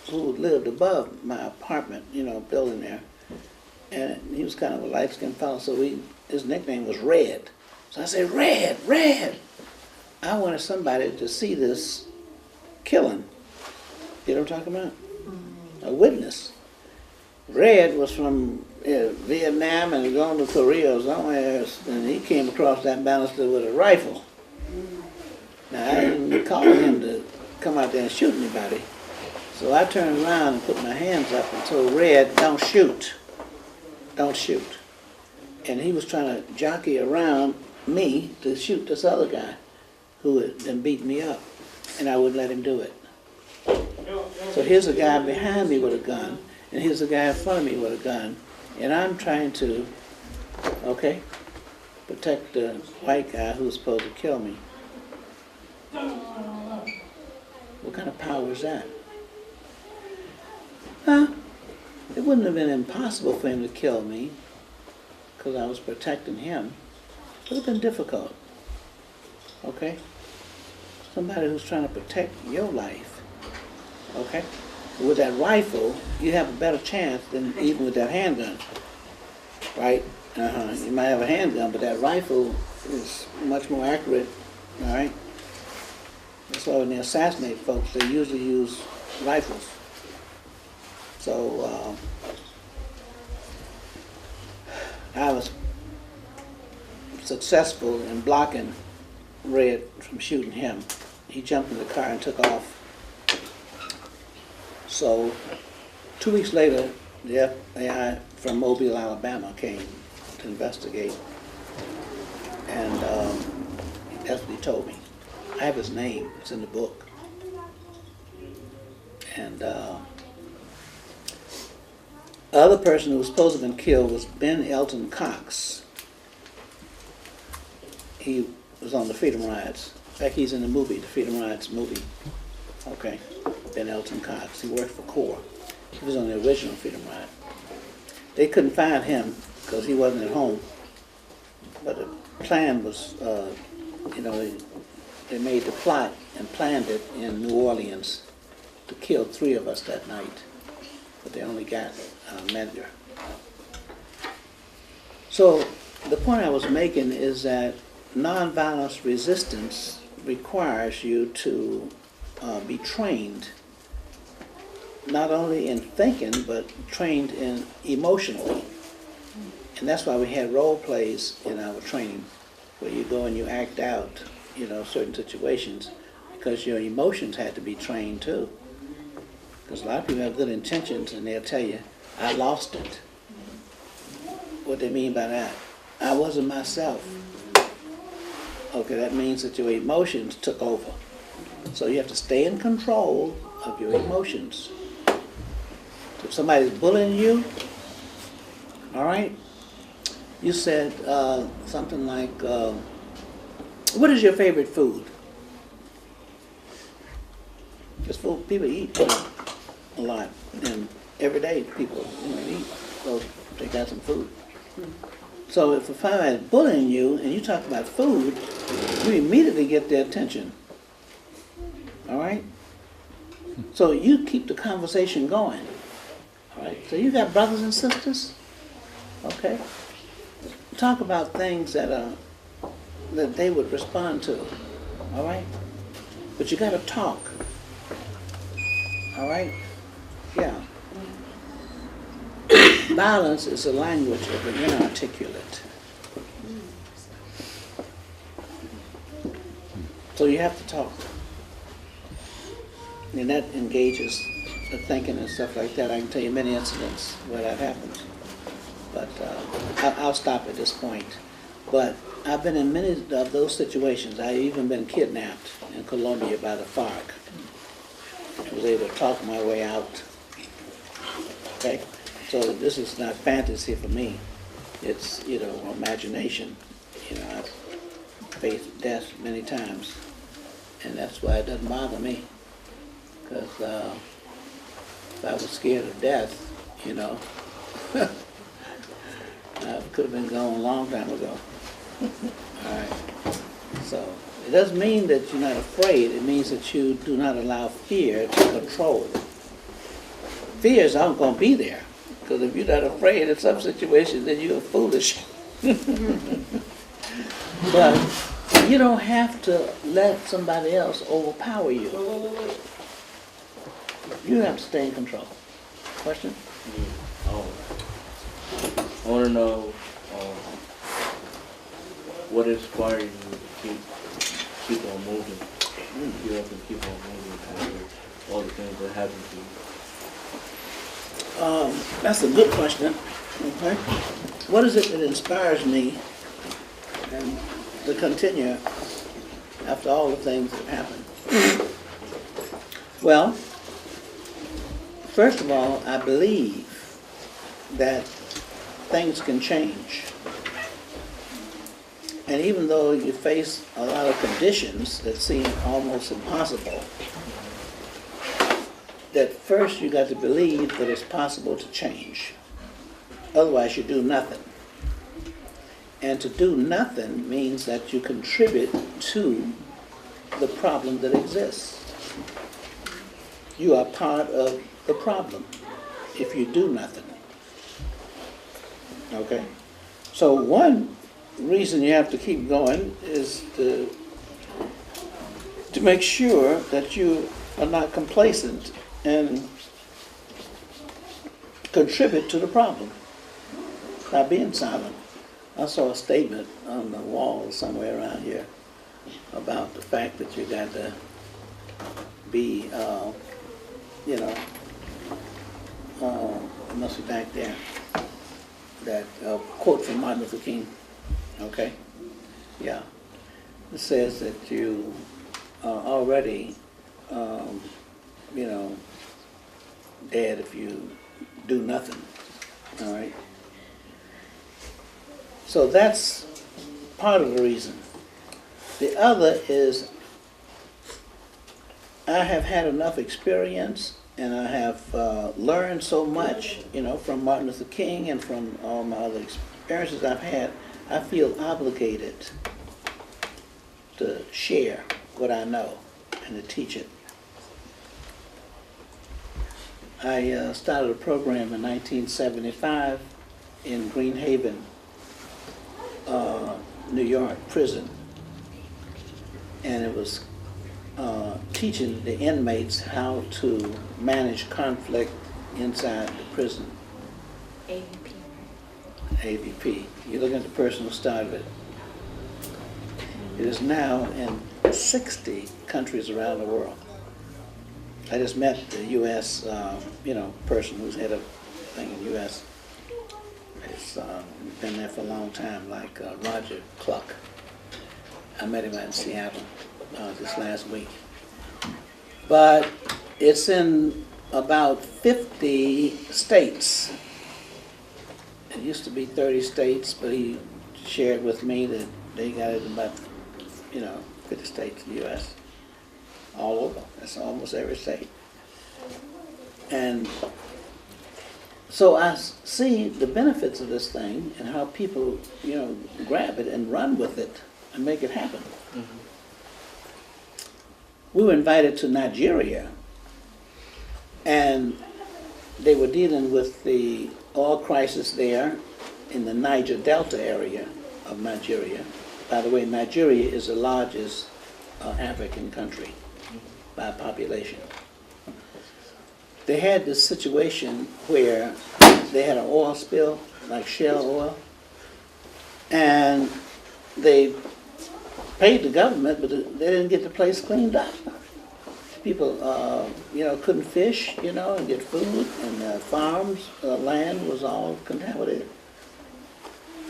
who lived above my apartment, building there. And he was kind of a light-skinned fellow, so his nickname was Red. So I said, Red, Red! I wanted somebody to see this killing. You know what I'm talking about? A witness. Red was from Vietnam and going to Korea or somewhere, and he came across that banister with a rifle. Now, I didn't call him to come out there and shoot anybody. So I turned around and put my hands up and told Red, don't shoot. Don't shoot. And he was trying to jockey around me to shoot this other guy who had been beating me up, and I wouldn't let him do it. So here's a guy behind me with a gun, and here's a guy in front of me with a gun, and I'm trying to, protect the white guy who's supposed to kill me. What kind of power is that? It wouldn't have been impossible for him to kill me because I was protecting him, it would have been difficult. Okay? Somebody who's trying to protect your life. Okay? With that rifle, you have a better chance than even with that handgun. Right? You might have a handgun, but that rifle is much more accurate. All right? That's why when they assassinate folks, they usually use rifles. So, I was successful in blocking Red from shooting him. He jumped in the car and took off. So 2 weeks later, the FBI from Mobile, Alabama came to investigate. And that's what he told me. I have his name, it's in the book. And the other person who was supposed to have been killed was Ben Elton Cox. He was on the Freedom Rides. In fact, he's in the movie, the Freedom Rides movie. Okay, Ben Elton Cox. He worked for Corps. He was on the original Freedom Ride. They couldn't find him because he wasn't at home. But the plan was, they made the plot and planned it in New Orleans to kill 3 of us that night. But they only got Medgar. So the point I was making is that nonviolence resistance requires you to be trained, not only in thinking, but trained in emotionally. And that's why we had role plays in our training, where you go and you act out, certain situations, because your emotions had to be trained too. Because a lot of people have good intentions and they'll tell you, I lost it. What they mean by that? I wasn't myself. Okay, that means that your emotions took over. So you have to stay in control of your emotions. If somebody's bullying you, all right, you said something like, what is your favorite food? Because people eat a lot, and every day people eat, so they got some food. So if somebody's bullying you and you talk about food, you immediately get their attention. All right? So you keep the conversation going. All right? So you got brothers and sisters? Okay? Talk about things that they would respond to. All right? But you got to talk. All right? Yeah. Violence is a language of the inarticulate. So you have to talk. And that engages the thinking and stuff like that. I can tell you many incidents where that happens. But I'll stop at this point. But I've been in many of those situations. I've even been kidnapped in Colombia by the FARC. I was able to talk my way out. Okay? So this is not fantasy for me. It's, imagination. I've faced death many times. And that's why it doesn't bother me. Because if I was scared of death, I could have been gone a long time ago. All right. So it doesn't mean that you're not afraid. It means that you do not allow fear to control. Fear is not going to be there. Because if you're not afraid in some situations, then you're foolish. But you don't have to let somebody else overpower you. You have to stay in control. Question? I want to know what inspired you to keep on moving. You have to keep on moving after all the things that happened to you. That's a good question. Okay. What is it that inspires me and to continue after all the things that happened? Well, first of all, I believe that things can change. And even though you face a lot of conditions that seem almost impossible, that first you got to believe that it's possible to change. Otherwise you do nothing. And to do nothing means that you contribute to the problem that exists. You are part of the problem if you do nothing. Okay? So one reason you have to keep going is to make sure that you are not complacent and contribute to the problem by being silent. I saw a statement on the wall somewhere around here about the fact that you got to be, it must be back there, that quote from Martin Luther King, okay? Yeah. It says that you are already, dead if you do nothing, all right? So that's part of the reason. The other is I have had enough experience and I have learned so much, from Martin Luther King and from all my other experiences I've had. I feel obligated to share what I know and to teach it. I started a program in 1975 in Green Haven, New York prison, and it was teaching the inmates how to manage conflict inside the prison. AVP. AVP. You look at the person who started it. It is now in 60 countries around the world. I just met the U.S. Person who's head of thing in the U.S. It's been there for a long time, like Roger Cluck. I met him out in Seattle this last week. But it's in about 50 states. It used to be 30 states, but he shared with me that they got it in about 50 states in the U.S. all over. That's almost every state. And so I see the benefits of this thing and how people, grab it and run with it and make it happen. Mm-hmm. We were invited to Nigeria, and they were dealing with the oil crisis there in the Niger Delta area of Nigeria. By the way, Nigeria is the largest African country by population. They had this situation where they had an oil spill, like shale oil, and they paid the government, but they didn't get the place cleaned up. People, couldn't fish, and get food, and farms, land was all contaminated.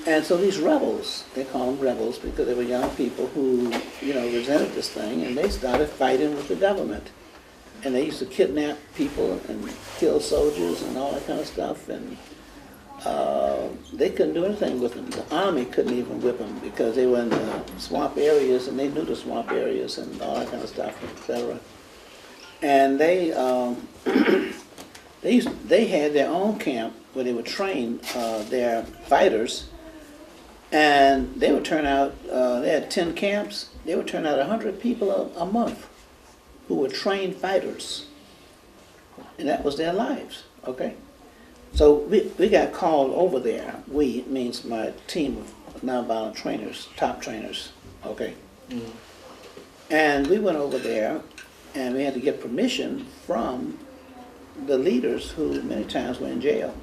And so these rebels, they call them rebels because they were young people who, resented this thing, and they started fighting with the government. And they used to kidnap people and kill soldiers and all that kind of stuff, and they couldn't do anything with them. The army couldn't even whip them because they were in the swamp areas, and they knew the swamp areas and all that kind of stuff, etc. And they had their own camp where they would train their fighters, and they would turn out, they had 10 camps, they would turn out 100 people a month who were trained fighters. And that was their lives, okay? So we got called over there. We means my team of nonviolent trainers, top trainers, okay? Mm-hmm. And we went over there, and we had to get permission from the leaders who many times were in jail.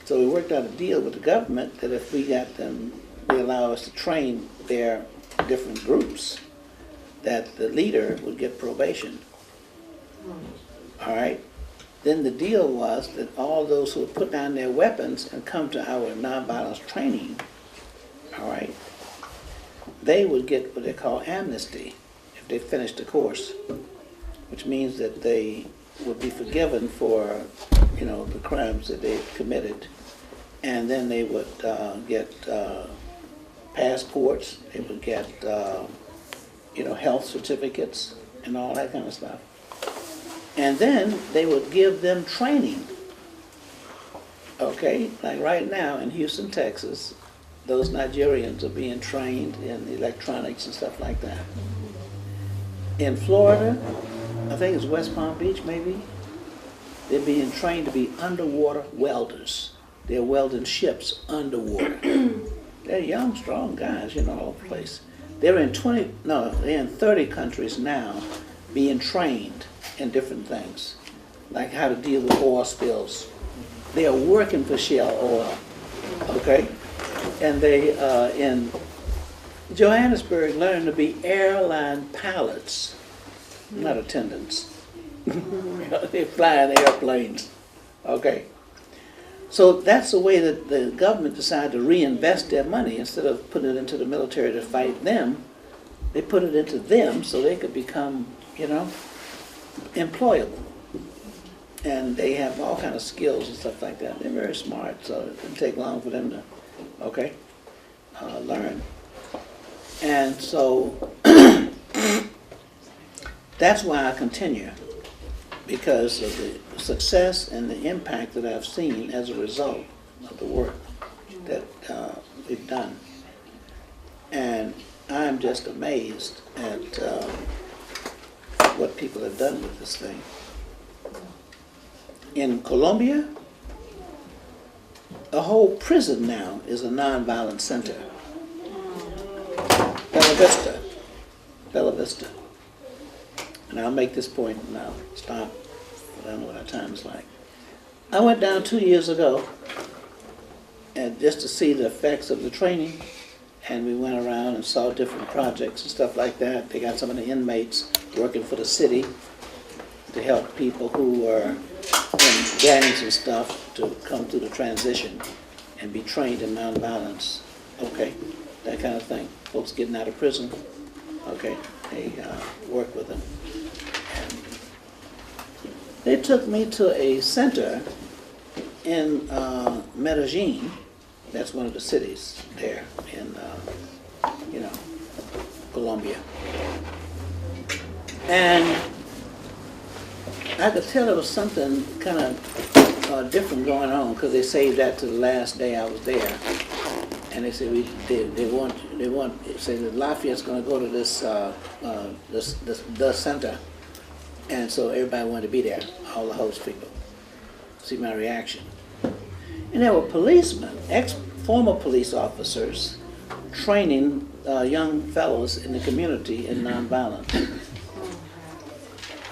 So we worked out a deal with the government that if we got them, they allow us to train their different groups, that the leader would get probation. All right? Then the deal was that all those who would put down their weapons and come to our nonviolence training, all right, they would get what they call amnesty if they finished the course, which means that they would be forgiven for, the crimes that they committed, and then they would get passports, they would get, health certificates and all that kind of stuff. And then they would give them training. Okay, like right now in Houston, Texas, those Nigerians are being trained in electronics and stuff like that. In Florida, I think it's West Palm Beach maybe, they're being trained to be underwater welders. They're welding ships underwater. They're young, strong guys, all over the place. They're in 30 countries now being trained in different things, like how to deal with oil spills. They are working for Shell Oil, okay? And they in Johannesburg learning to be airline pilots, not attendants. They fly in airplanes, okay? So that's the way that the government decided to reinvest their money. Instead of putting it into the military to fight them, they put it into them so they could become, employable. And they have all kind of skills and stuff like that. They're very smart, so it didn't take long for them to, learn. And so that's why I continue, because of the success and the impact that I've seen as a result of the work that we've done. And I'm just amazed at what people have done with this thing. In Colombia, a whole prison now is a nonviolent center. Bella Vista. And I'll make this point and I'll stop. I don't know what our time is like. I went down 2 years ago and just to see the effects of the training, and we went around and saw different projects and stuff like that. They got some of the inmates working for the city to help people who were in gangs and stuff to come through the transition and be trained in nonviolence. Okay, that kind of thing. Folks getting out of prison, okay, they work with them. And they took me to a center in Medellin. That's one of the cities there in, Colombia. And I could tell there was something kind of different going on, because they saved that to the last day I was there. And they said they want say that Lafayette's going to go to this center, and so everybody wanted to be there, all the host people, see my reaction. And there were policemen, former police officers, training young fellows in the community in nonviolence.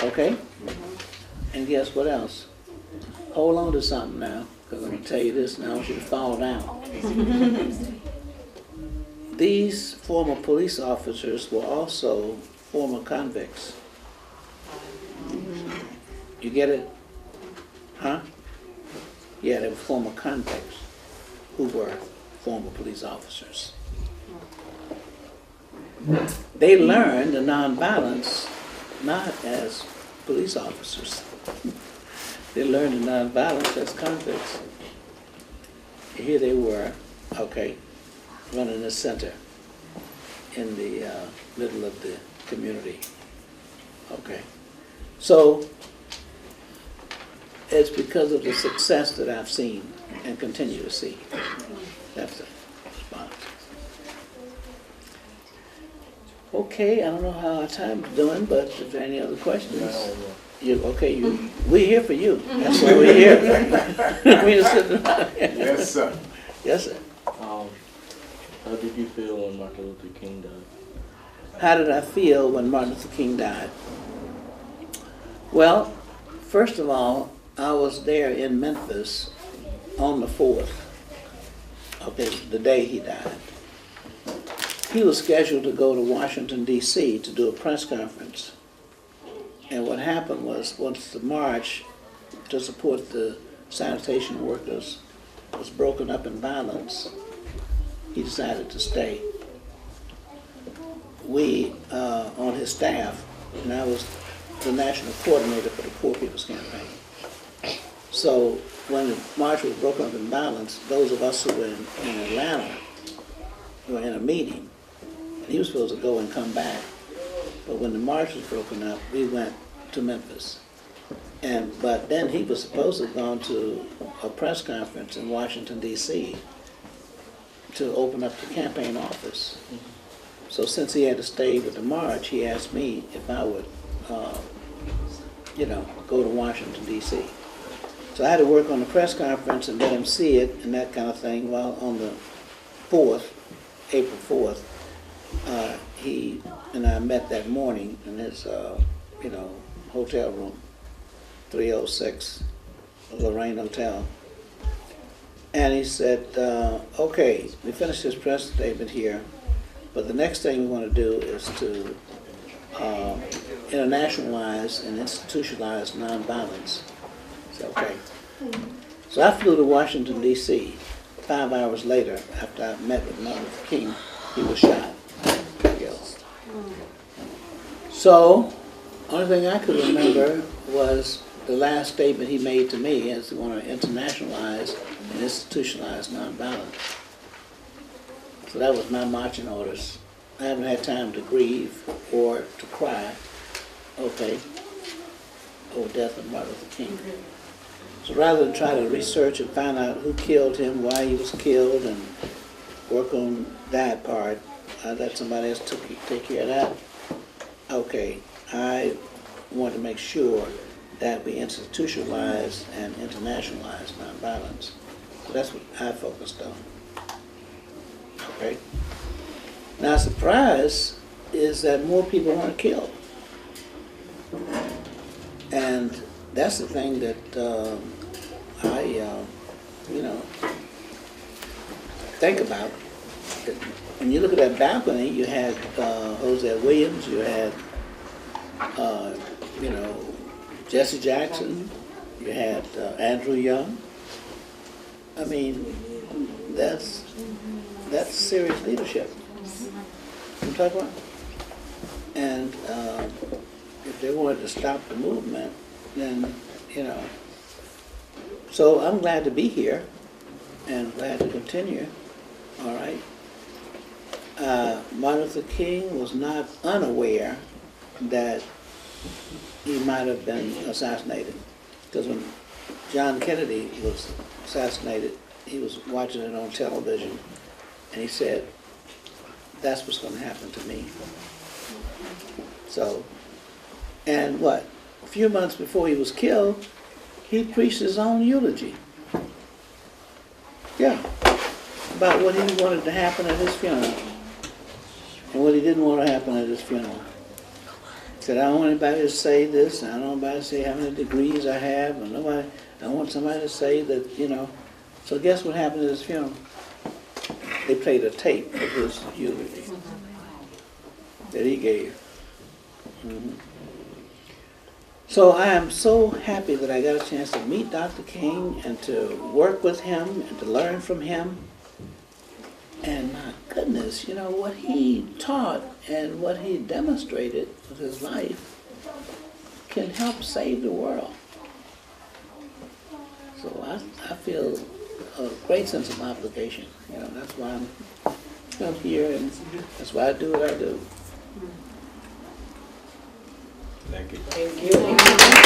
Okay? And guess what else? Hold on to something now, because I'm going to tell you this, and I want you to fall down. These former police officers were also former convicts. You get it? Huh? Yeah, they were former convicts who were former police officers. They learned the nonviolence not as police officers. They learned the nonviolence as convicts. Here they were, okay, running this center in the middle of the community. Okay. So it's because of the success that I've seen and continue to see. That's the response. Okay, I don't know how our time is doing, but if there are any other questions? We're here for you. That's why we're here. We just sitting around here. Yes, sir. Yes, sir. How did you feel when Martin Luther King died? How did I feel when Martin Luther King died? Well, first of all, I was there in Memphis on the 4th, okay, the day he died. He was scheduled to go to Washington, D.C. to do a press conference. And what happened was, once the march to support the sanitation workers was broken up in violence, he decided to stay. We, on his staff, and I was the national coordinator for the Poor People's Campaign. So when the march was broken up in violence, those of us who were in Atlanta were in a meeting. He was supposed to go and come back. But when the march was broken up, we went to Memphis. But then he was supposed to have gone to a press conference in Washington, D.C. to open up the campaign office. So since he had to stay with the march, he asked me if I would, go to Washington, D.C. So I had to work on the press conference and let him see it and that kind of thing. Well, on the 4th, April 4th, he and I met that morning in his, hotel room, 306 Lorraine Hotel. And he said, okay, we finished his press statement here, but the next thing we want to do is to internationalize and institutionalize nonviolence. I said, okay. So I flew to Washington, D.C. 5 hours later, after I met with Martin Luther King, he was shot. Killed. So, only thing I could remember was the last statement he made to me as he wanted to internationalize and institutionalize nonviolence. So that was my marching orders. I haven't had time to grieve or to cry, okay, over the death of Martin Luther King. So rather than try to research and find out who killed him, why he was killed, and work on that part, I let somebody else take care of that. Okay, I want to make sure that we institutionalize and internationalize nonviolence. So that's what I focused on. Okay. Now, surprise is that more people weren't killed. And that's the thing that I think about. When you look at that balcony, you had Jose Williams, you had, Jesse Jackson, you had Andrew Young. I mean, that's serious leadership. I'm talking about. And if they wanted to stop the movement, then, So I'm glad to be here and glad to continue. All right. Martin Luther King was not unaware that he might have been assassinated. Because when John Kennedy was assassinated, he was watching it on television, and he said, that's what's going to happen to me. So, and what? A few months before he was killed, he preached his own eulogy. Yeah. About what he wanted to happen at his funeral. And what he didn't want to happen at his funeral. He said, I don't want anybody to say this, I don't want anybody to say how many degrees I have, and I don't want somebody to say that, So guess what happened at his funeral? They played a tape of his eulogy that he gave. Mm-hmm. So I am so happy that I got a chance to meet Dr. King and to work with him and to learn from him. And my goodness, what he taught and what he demonstrated with his life can help save the world. So I feel a great sense of obligation. That's why I'm here, and that's why I do what I do. Thank you. Thank you.